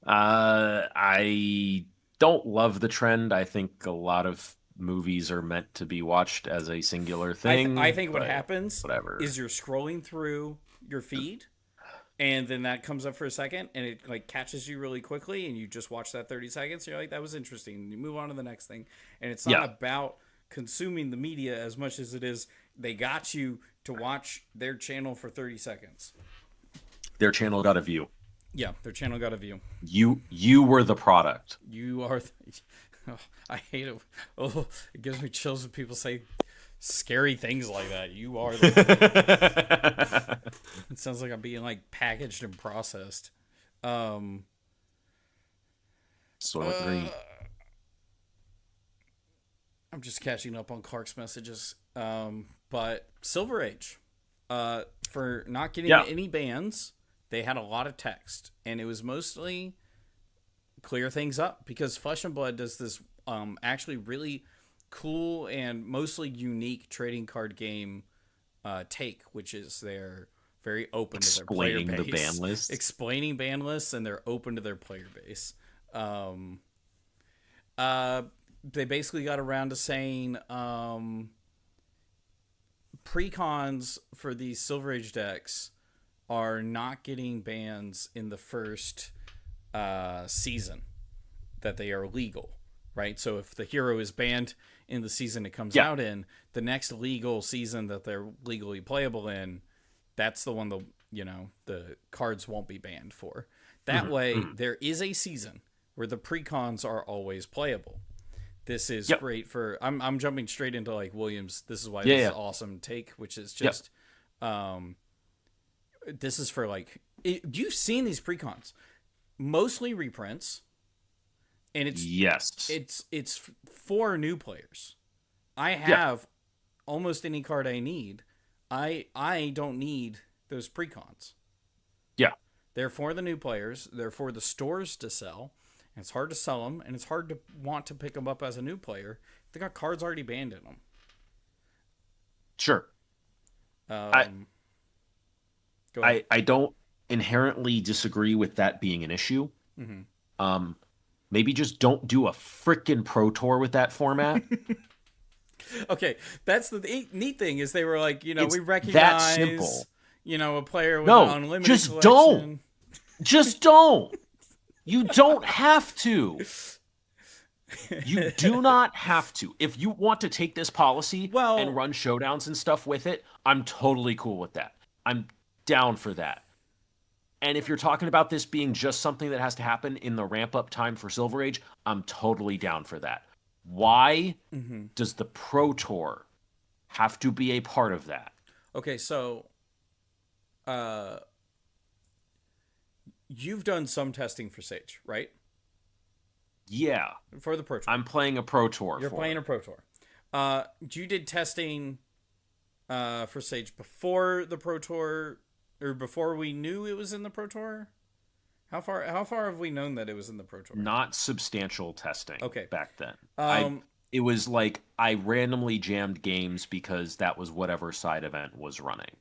I don't love the trend. I think a lot of movies are meant to be watched as a singular thing. I think what happens whatever. is you're scrolling through your feed, and then that comes up for a second, and it like catches you really quickly, and you just watch that 30 seconds. And you're like, that was interesting. And you move on to the next thing, and it's not about consuming the media as much as it is they got you to watch their channel for 30 seconds. Their channel got a view. Yeah, their channel got a view. You were the product. You are. Oh, I hate it. Oh, it gives me chills when people say scary things like that. You are the. It sounds like I'm being like packaged and processed. Soylent Green. I'm just catching up on Clark's messages. But Silver Age, for not getting any bans, they had a lot of text, and it was mostly clear things up because Flesh and Blood does this actually really cool and mostly unique trading card game take, which is they're very open to their player base. Explaining the ban list. Explaining ban lists, and they're open to their player base. They basically got around to saying precons for these Silver Age decks are not getting bans in the first season that they are legal, right? So if the hero is banned in the season it comes out in, the next legal season that they're legally playable in, that's the one the cards won't be banned for. That way, there is a season where the precons are always playable. This is great for. I'm jumping straight into like Williams. This is why this is an awesome take, which is just. This is for like you've seen these precons, mostly reprints, and it's for new players. I have almost any card I need. I don't need those precons. Yeah, they're for the new players. They're for the stores to sell. And it's hard to sell them, and it's hard to want to pick them up as a new player. They got cards already banned in them. Sure. I don't inherently disagree with that being an issue. Mm-hmm. Maybe just don't do a freaking Pro Tour with that format. Okay, that's the neat thing is they were like, we recognize that simple. A player with an unlimited just collection. Just don't. You don't have to. You do not have to. If you want to take this policy and run showdowns and stuff with it, I'm totally cool with that. I'm down for that. And if you're talking about this being just something that has to happen in the ramp-up time for Silver Age, I'm totally down for that. Why does the Pro Tour have to be a part of that? Okay, so you've done some testing for Sage, right? Yeah. For the Pro Tour. I'm playing a Pro Tour. You're playing a Pro Tour. You did testing for Sage before the Pro Tour, or before we knew it was in the Pro Tour? How far have we known that it was in the Pro Tour? Not substantial testing back then. It was like I randomly jammed games because that was whatever side event was running.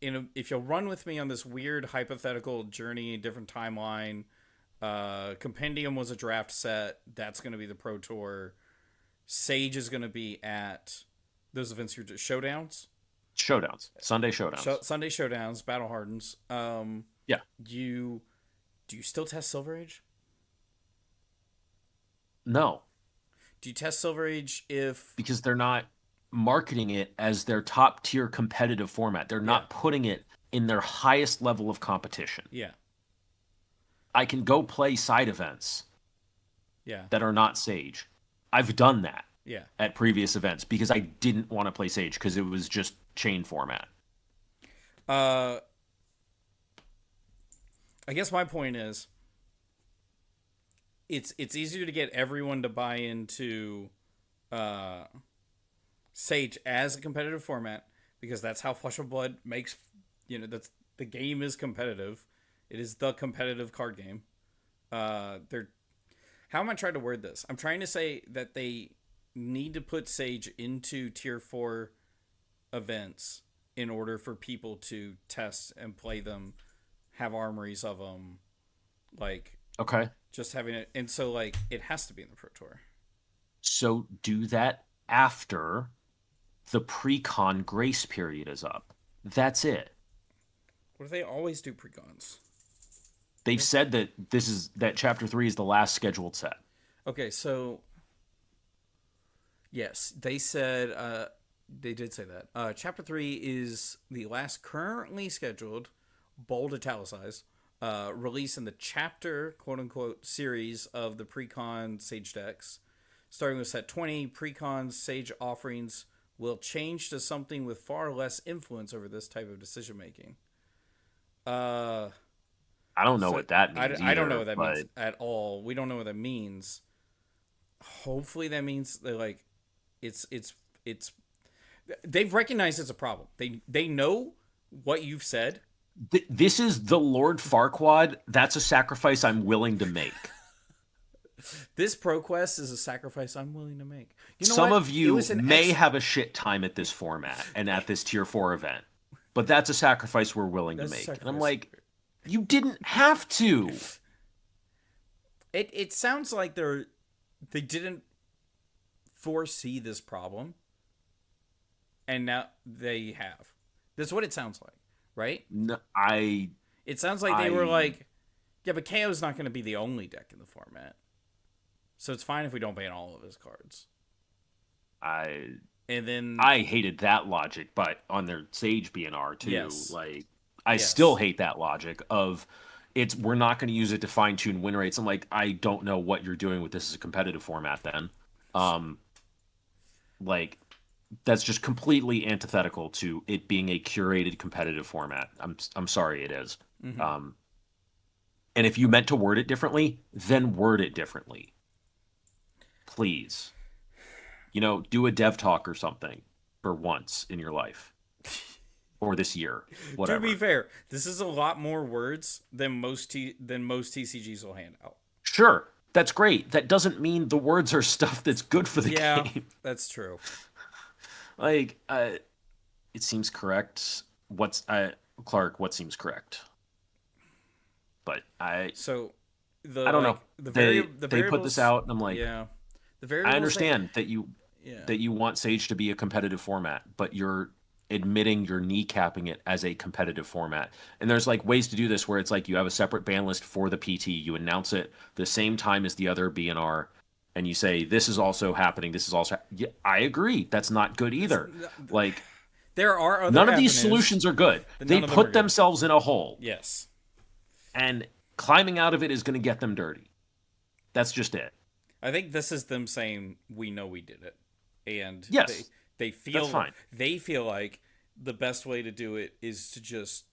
If you'll run with me on this weird hypothetical journey, different timeline, Compendium was a draft set. That's going to be the Pro Tour. Sage is going to be at those events you're just showdowns. Sunday showdowns. Sunday showdowns, Battle Hardens. Yeah. Do you still test Silver Age? No. Do you test Silver Age because they're not marketing it as their top tier competitive format. They're not putting it in their highest level of competition. Yeah. I can go play side events that are not Sage. I've done that at previous events because I didn't want to play Sage because it was just chain format. I guess my point is it's easier to get everyone to buy into Sage as a competitive format because that's how Flesh of Blood makes, that's the game is competitive. It is the competitive card game. How am I trying to word this? I'm trying to say that they need to put Sage into tier 4 events in order for people to test and play them, have armories of them, just having it. And so it has to be in the Pro Tour. So do that after the pre-con grace period is up. That's it. What do they always do precons? They've said that chapter 3 is the last scheduled set. Okay, so yes, they said they did say that. Chapter 3 is the last currently scheduled, bold italicized, release in the chapter, quote unquote, series of the Precon Sage decks. Starting with set 20, Precon Sage offerings will change to something with far less influence over this type of decision making. I don't know So what that means I don't know either, what that but means at all. We don't know what that means. Hopefully that means that like it's they've recognized it's a problem. They know what you've said. this is the Lord Farquaad. That's a sacrifice I'm willing to make. This ProQuest is a sacrifice I'm willing to make. You know Some what? of you may have a shit time at this format and at this tier 4 event, but that's a sacrifice we're willing to make. And I'm like, you didn't have to. It sounds like they didn't foresee this problem, and now they have. That's what it sounds like, right? No, It sounds like they were like, yeah, but KO's not going to be the only deck in the format, so it's fine if we don't ban all of his cards. And then I hated that logic, but on their Sage BNR too, yes. like I still hate that logic of we're not going to use it to fine tune win rates. I'm like, I don't know what you're doing with this as a competitive format then. Like that's just completely antithetical to it being a curated competitive format. I'm sorry, it is. Mm-hmm. And if you meant to word it differently, then word it differently. Please. Do a dev talk or something for once in your life. Or this year, whatever. To be fair, this is a lot more words than most TCGs will hand out. Sure, that's great. That doesn't mean the words are stuff that's good for the game. Yeah, that's true. Like, it seems correct. Clark? What seems correct? But I don't know. They put this out, and I'm like, yeah. I understand that you want Sage to be a competitive format, but you're admitting you're kneecapping it as a competitive format. And there's like ways to do this where it's like you have a separate ban list for the PT, you announce it the same time as the other BNR, and you say this is also happening. This is also I agree. That's not good either. Like there are other none of these solutions are good. They put themselves in a hole. Yes. And climbing out of it is going to get them dirty. That's just it. I think this is them saying we know we did it. And yes. They feel that's fine. They feel like the best way to do it is to just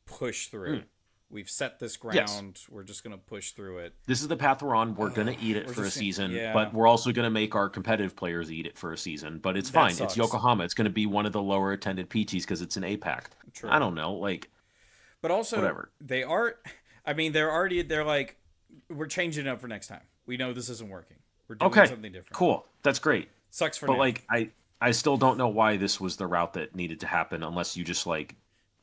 push through. We've set this ground. Yes. We're just going to push through it. This is the path we're on. We're going to eat it for a season, but we're also going to make our competitive players eat it for a season. But it's fine. It's Yokohama. It's going to be one of the lower attended PTs because it's an APAC. True. I don't know. Like, but also, whatever. They're like, we're changing it up for next time. We know this isn't working. We're doing something different. Cool. That's great. Sucks for But Nick. Like, I still don't know why this was the route that needed to happen unless you just like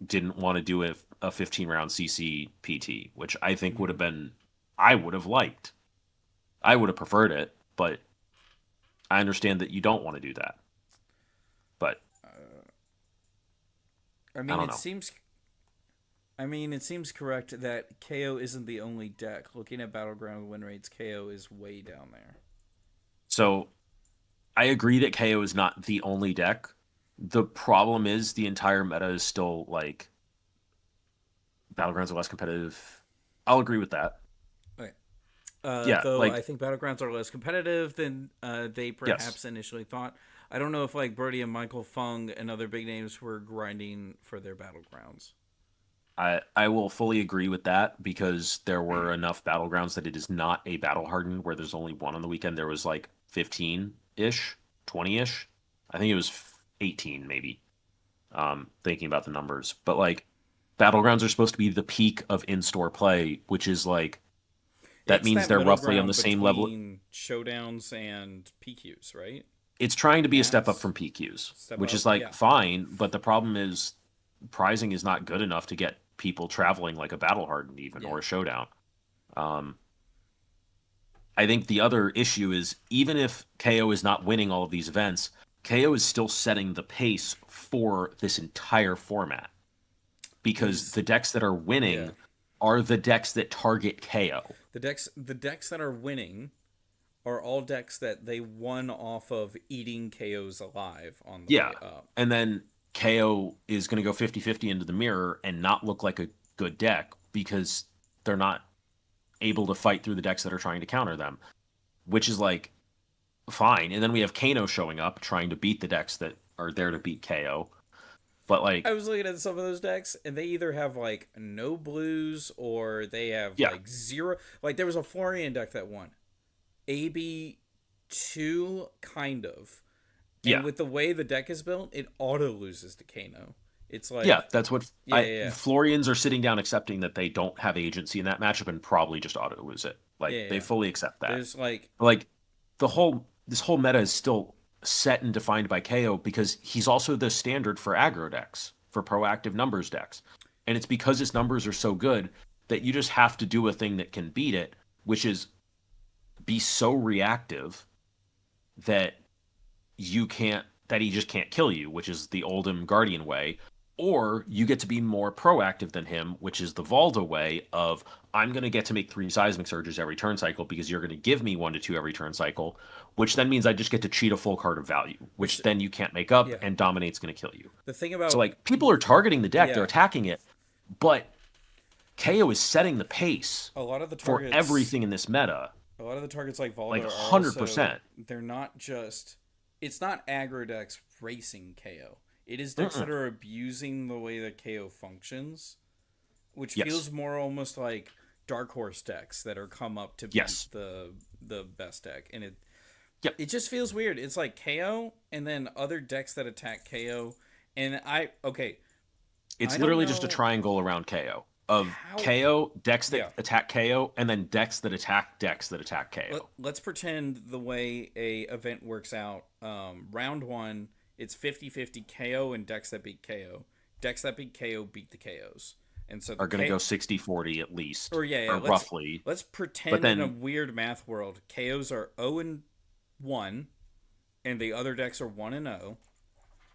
didn't want to do a 15-round CC PT, which I think would have been, I would have liked. I would have preferred it, but I understand that you don't want to do that. But it seems correct that KO isn't the only deck. Looking at Battleground win rates, KO is way down there. So I agree that KO is not the only deck. The problem is the entire meta is still like Battlegrounds are less competitive. I'll agree with that. Okay. Though I think Battlegrounds are less competitive than they perhaps initially thought. I don't know if like Brody and Michael Fung and other big names were grinding for their Battlegrounds. I will fully agree with that because there were enough Battlegrounds that it is not a battle hardened where there's only one on the weekend. There was like 15-ish, 20-ish. I think it was 18 maybe. Thinking about the numbers. But like Battlegrounds are supposed to be the peak of in-store play, which is like that means they're roughly on the same level. Showdowns and PQs, right? It's trying to be a step up from PQs, which is like fine, but the problem is prizing is not good enough to get people traveling like a battle hardened even or a showdown. I think the other issue is even if KO is not winning all of these events, KO is still setting the pace for this entire format because Is the decks that are yeah. winning are the decks that target KO. The decks that are winning are all decks that they won off of eating KOs alive on the Yeah. way up. And then KO is going to go 50-50 into the mirror and not look like a good deck because they're not able to fight through the decks that are trying to counter them, which is like fine. And then we have Kano showing up trying to beat the decks that are there to beat KO. But I like, was looking at some of those decks, and they either have like no blues or they have yeah, like zero. Like there was a Florian deck that won AB2 kind of, and yeah, with the way the deck is built, it auto loses to Kano. It's yeah. like That's what yeah, yeah, Florians are sitting down accepting that they don't have agency in that matchup and probably just auto lose it. yeah, Like yeah, they yeah. fully accept that. There's like Like this whole meta is still set and defined by KO because he's also the standard for aggro decks, for proactive numbers decks. And it's because his numbers are so good that you just have to do a thing that can beat it, which is be so reactive that that he just can't kill you, which is the Oldhim Guardian way, or you get to be more proactive than him, which is the Valda way of I'm going to get to make 3 seismic surges every turn cycle because you're going to give me 1 to 2 every turn cycle, which then means I just get to cheat a full card of value, which which then you can't make up yeah. and Dominate's going to kill you. The thing So about like people are targeting the deck, they're yeah, attacking it, but KO is setting the pace a lot of the for targets everything in this meta, a lot of the targets like like Valda are also 100%. they're not just it's not aggro decks racing KO. It is decks Mm-mm. that are abusing the way that KO functions, which Yes. feels more almost like dark horse decks that are come up to beat Yes. the best deck, and Yep. it just feels weird. It's like KO and then other decks that attack KO, and It's I don't literally just a know triangle around KO of how KO, decks that yeah. attack KO, and then decks that attack KO. Let's pretend the way a event works out. Round one, it's 50-50 KO and decks that beat KO. Decks that beat KO beat the KOs. And so the Are going to go 60-40 at least, or yeah, or let's roughly. let's But pretend in a then, weird math world, KOs are 0 and 1 and the other decks are 1 and 0.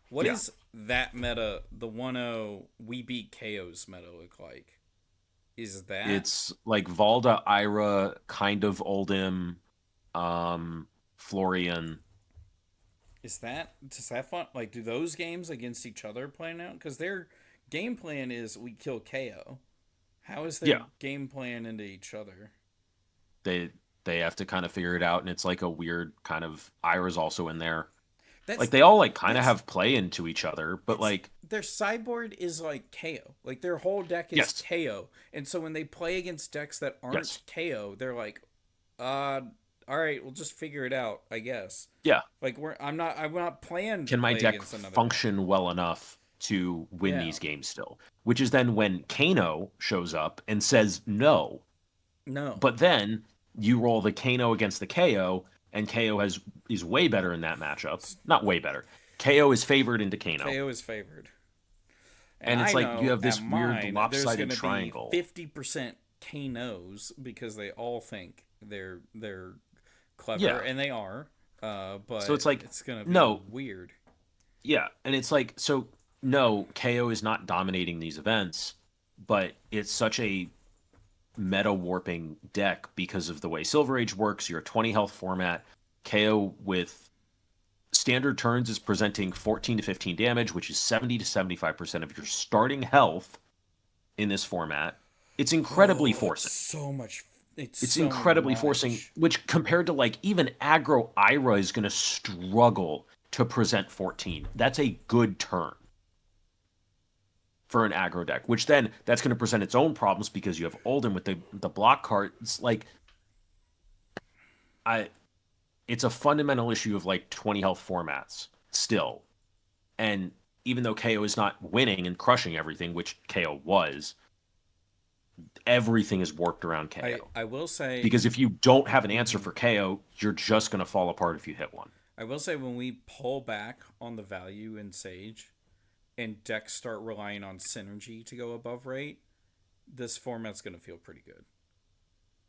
What yeah, is that meta, the 1-0 we beat KOs meta look like? Is that it's like Valda, Ira, kind of Oldhim, Florian. does that fun like do those games against each other play out? Because their game plan is we kill KO. How is their Yeah, game plan into each other? they they have to kind of figure it out, and it's like a weird kind of Ira's also in there. Like That's they all like kind of that's have play into each other, but it's like their sideboard is like KO. Like their whole deck is yes, KO. And so when they play against decks that aren't yes, KO, they're like, uh all right, we'll just figure it out, I guess. yeah. Like I'm not planned to Can my play deck against another deck. function well enough to win Yeah. these games still? Which is then when Kano shows up and says no, No. but then you roll the Kano against the KO, and KO is way better in that matchup. Not way better. KO is favored into Kano, KO is favored. And and I it's like you know have at this weird mine there's lopsided gonna be triangle. 50% KNOs because they all think they're clever Yeah. and they are. So But it's like it's gonna be no, weird. yeah, and it's like so no, KO is not dominating these events, but it's such a meta warping deck because of the way Silver Age works. You're a 20 health format. KO with standard turns is presenting 14 to 15 damage, which is 70 to 75% of your starting health in this format. It's incredibly Oh, forcing. it's It's so incredibly forcing, much. which compared to like even aggro Ira is going to struggle to present 14. That's a good turn for an aggro deck, which then that's going to present its own problems because you have Olden with the block card. It's like I it's a fundamental issue of like 20 health formats still. And even though KO is not winning and crushing everything, which KO was, everything is warped around KO. I will say Because if you don't have an answer for KO, you're just going to fall apart if you hit one. I will say when we pull back on the value in Sage and decks start relying on synergy to go above rate, this format's gonna feel pretty good.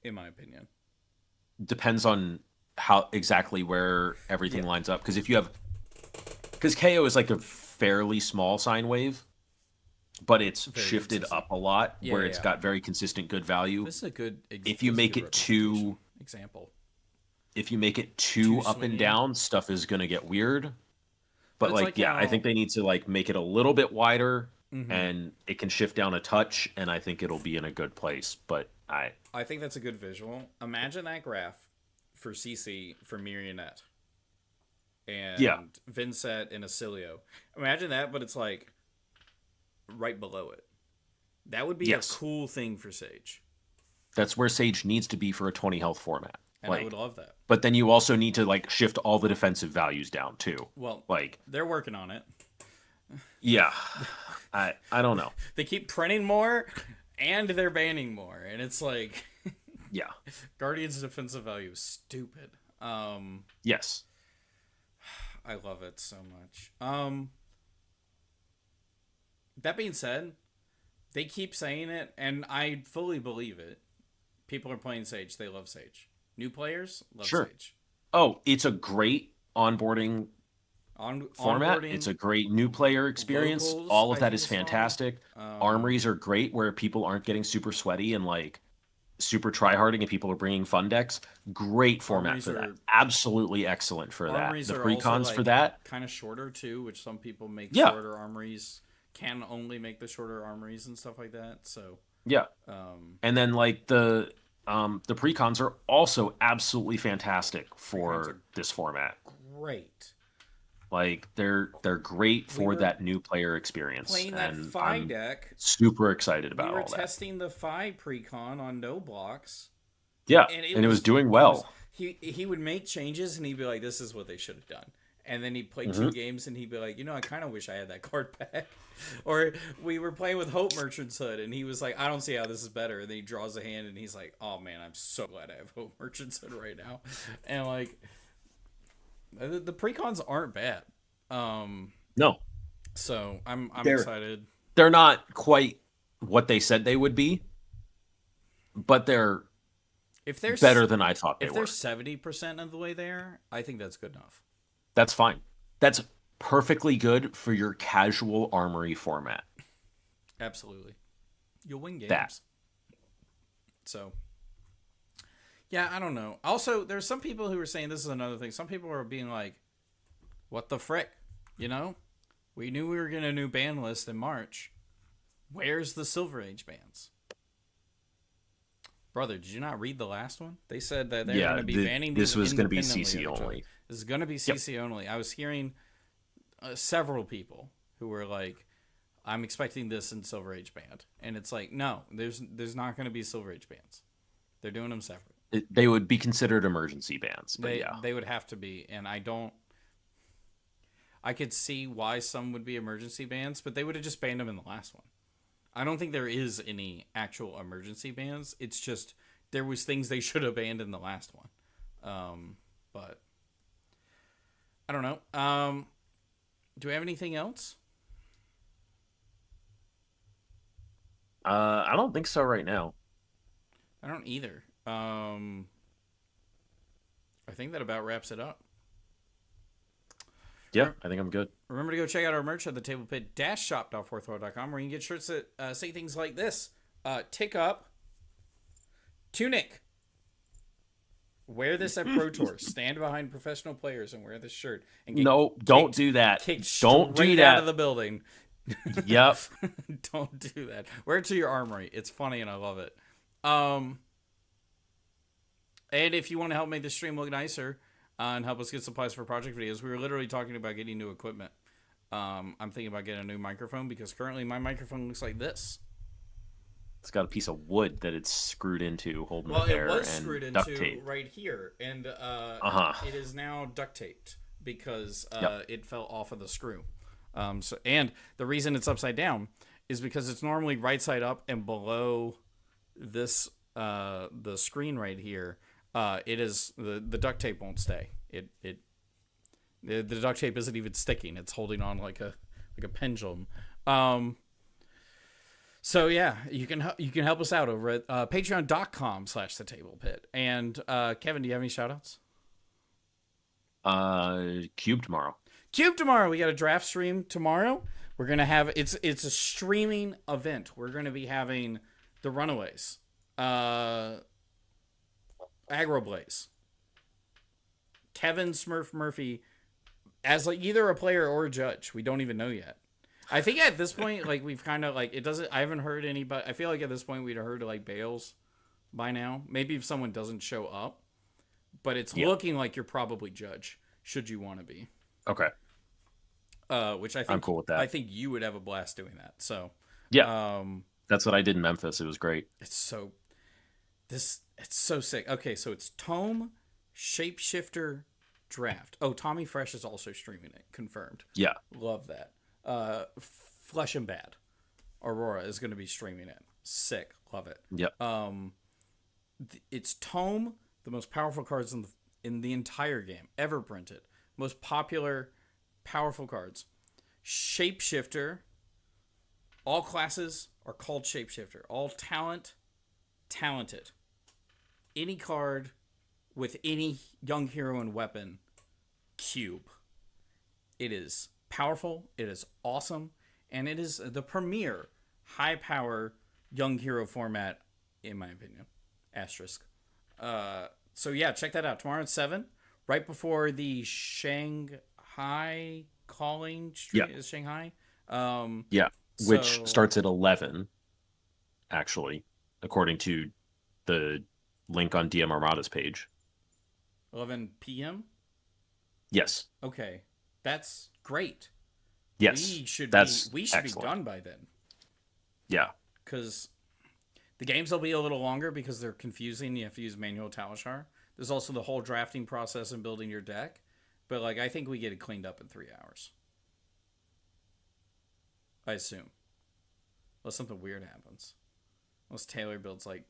In my opinion. depends on how exactly where everything lines up. Because KO is like a fairly small sine wave, but it's Very shifted consistent. up a lot Yeah, where yeah, it's yeah. got very consistent good value. This is a good. If you make it too example. if you make it Too too up and swingy. down, stuff is gonna get weird. But But it's like, like yeah, I how think they need to like make it a little bit wider, Mhm. and it can shift down a touch, and I think it'll be in a good place. But I think that's a good visual. Imagine that graph for CC for Marionette and yeah, Vincent and Acilio. Imagine that, but it's like right below it. That would be yes, a cool thing for Sage. that's where Sage needs to be for a 20 health format. And I would love that. But then you also need to like shift all the defensive values down too. Well, Like, they're working on it. yeah, I don't know. They keep printing more and they're banning more. And it's like Yeah. Guardian's defensive value is stupid. Yes. I love it so much. That being said, they keep saying it, and I fully believe it. People are playing Sage. They love Sage. New players love Sure. Sage. Oh, it's a great onboarding format. Onboarding, It's a great new player experience. locals, All of I that think is is fun. fantastic. Armories are great where people aren't getting super sweaty and like super tryharding and people are bringing fun decks. Great format Armories for that. are- Absolutely excellent for that. Armories The are also, precons like, for that. kind of shorter too, which some people make Yeah. shorter armories. Can only make the shorter armories and stuff like that. So, Yeah. um, And then like the precons are also absolutely fantastic Precons for are- this format. great. Like they're great We for were that new player experience. Playing that And Phi I'm deck, super excited we about were all that. testing the Phi precon on no blocks. Yeah, And it was doing well. He would make changes and he'd be like, "This is what they should have done." And then he'd play Mm-hmm. 2 games and he'd be like, I kind of wish I had that card back. Or we were playing with Hope Merchant's Hood and he was like, "I don't see how this is better." And then he draws a hand and he's like, "Oh man, I'm so glad I have Hope Merchant's Hood right now." And like, the precons aren't bad. No, So I'm They're- excited. they're not quite what they said they would be, but they're If they're better than I thought they if were. they're 70% of the way there, I think that's good enough. That's fine. That's perfectly good for your casual armory format. Absolutely. You'll win games. That. So, yeah, I don't know. Also, there's some people who are saying this is another thing. Some people are being like, what the frick? You know? We knew we were getting a new ban list in March. Where's the Silver Age bans? Brother, did you not read the last one? They said that they're going to be banning these this was going to be independently CC of each other. only. This is going to be CC only. I was hearing several people who were like, "I'm expecting this in Silver Age banned," and it's like, no, there's not going to be Silver Age bans. They're doing them separate. They would be considered emergency bans, but yeah. They would have to be, and I could see why some would be emergency bans, but they would have just banned them in the last one. I don't think there is any actual emergency bans. It's just there was things they should have banned in the last one. But I don't know. Do we have anything else? I don't think so right now. I don't either. I think that about wraps it up. Yeah, I think I'm good. Remember to go check out our merch at the tablepit-shop.4throw.com where you can get shirts that say things like this. Tick up. Tunic. Wear this at Pro Tour. Stand behind professional players and wear this shirt. And get No, don't do that. kicked Don't do straight that. out of the building. Yep. Don't do that. Wear it to your armory. It's funny and I love it. And if you want to help make the stream look nicer and help us get supplies for project videos, we were literally talking about getting new equipment. I'm thinking about getting a new microphone because currently my microphone looks like this. It's got a piece of wood that it's screwed into, holding Well, it there, it was and screwed duct into tape. right here, and it is now duct taped because it fell off of the screw. And the reason it's upside down is because it's normally right side up, and below this the screen right here, it is the duct tape won't stay. The duct tape isn't even sticking. It's holding on like a pendulum. So yeah, you can help us out over at patreon.com/the-table-pit. And Kevin, do you have any shout-outs? Cube tomorrow. Cube tomorrow. We got a draft stream tomorrow. We're gonna have it's a streaming event. We're gonna be having the Runaways, Aggro Blaze, Kevin Smurph Murphy as like either a player or a judge. We don't even know yet. I think at this point, like we've kind of like it doesn't. I haven't heard anybody. I feel like at this point we'd have heard like Bales by now. Maybe if someone doesn't show up, but it's looking like you're probably judge. Should you want to be? Okay. Which I think I'm cool with that. I think you would have a blast doing that. So yeah, that's what I did in Memphis. It was great. It's so sick. Okay, so it's Tome, Shapeshifter, Draft. Oh, Tommy Fresh is also streaming it. Confirmed. Yeah, love that. Flesh and Bad, Aurora is going to be streaming it. Sick, love it. Yep. It's Tome, the most powerful cards in the entire game ever printed. Most popular, powerful cards. Shapeshifter. All classes are called Shapeshifter. All talent, talented. Any card with any young hero and weapon, cube. It is powerful. It is awesome. And it is the premier high power young hero format, in my opinion. Asterisk. So yeah, check that out. Tomorrow at 7, right before the Shanghai calling stream. Yeah. Is Shanghai? Yeah. Which starts at 11, actually, according to the link on DM Armada's page. 11 p.m.? Yes. Okay. That's great. Yes. We should be excellent. done by then. Yeah. Because the games will be a little longer because they're confusing. You have to use manual Talishar. There's also the whole drafting process and building your deck. But like I think we get it cleaned up in 3 hours. I assume. Unless something weird happens. Unless Taylor builds like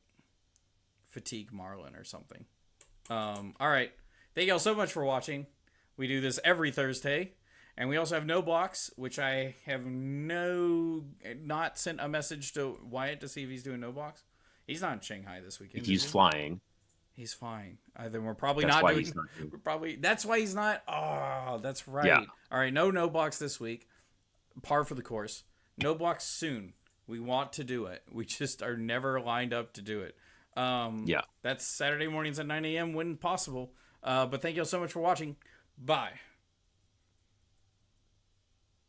Fatigue Marlin or something. All right. Thank you all so much for watching. We do this every Thursday. And we also have No Blocks, which I have not sent a message to Wyatt to see if he's doing No Blocks. He's not in Shanghai this weekend. He's flying. He's flying. Then we're probably that's not why doing. He's not doing. That's why he's not. Oh, that's right. Yeah. All right, no blocks this week. Par for the course. No blocks soon. We want to do it. We just are never lined up to do it. Yeah. That's Saturday mornings at 9 a.m. when possible. But thank you all so much for watching. Bye.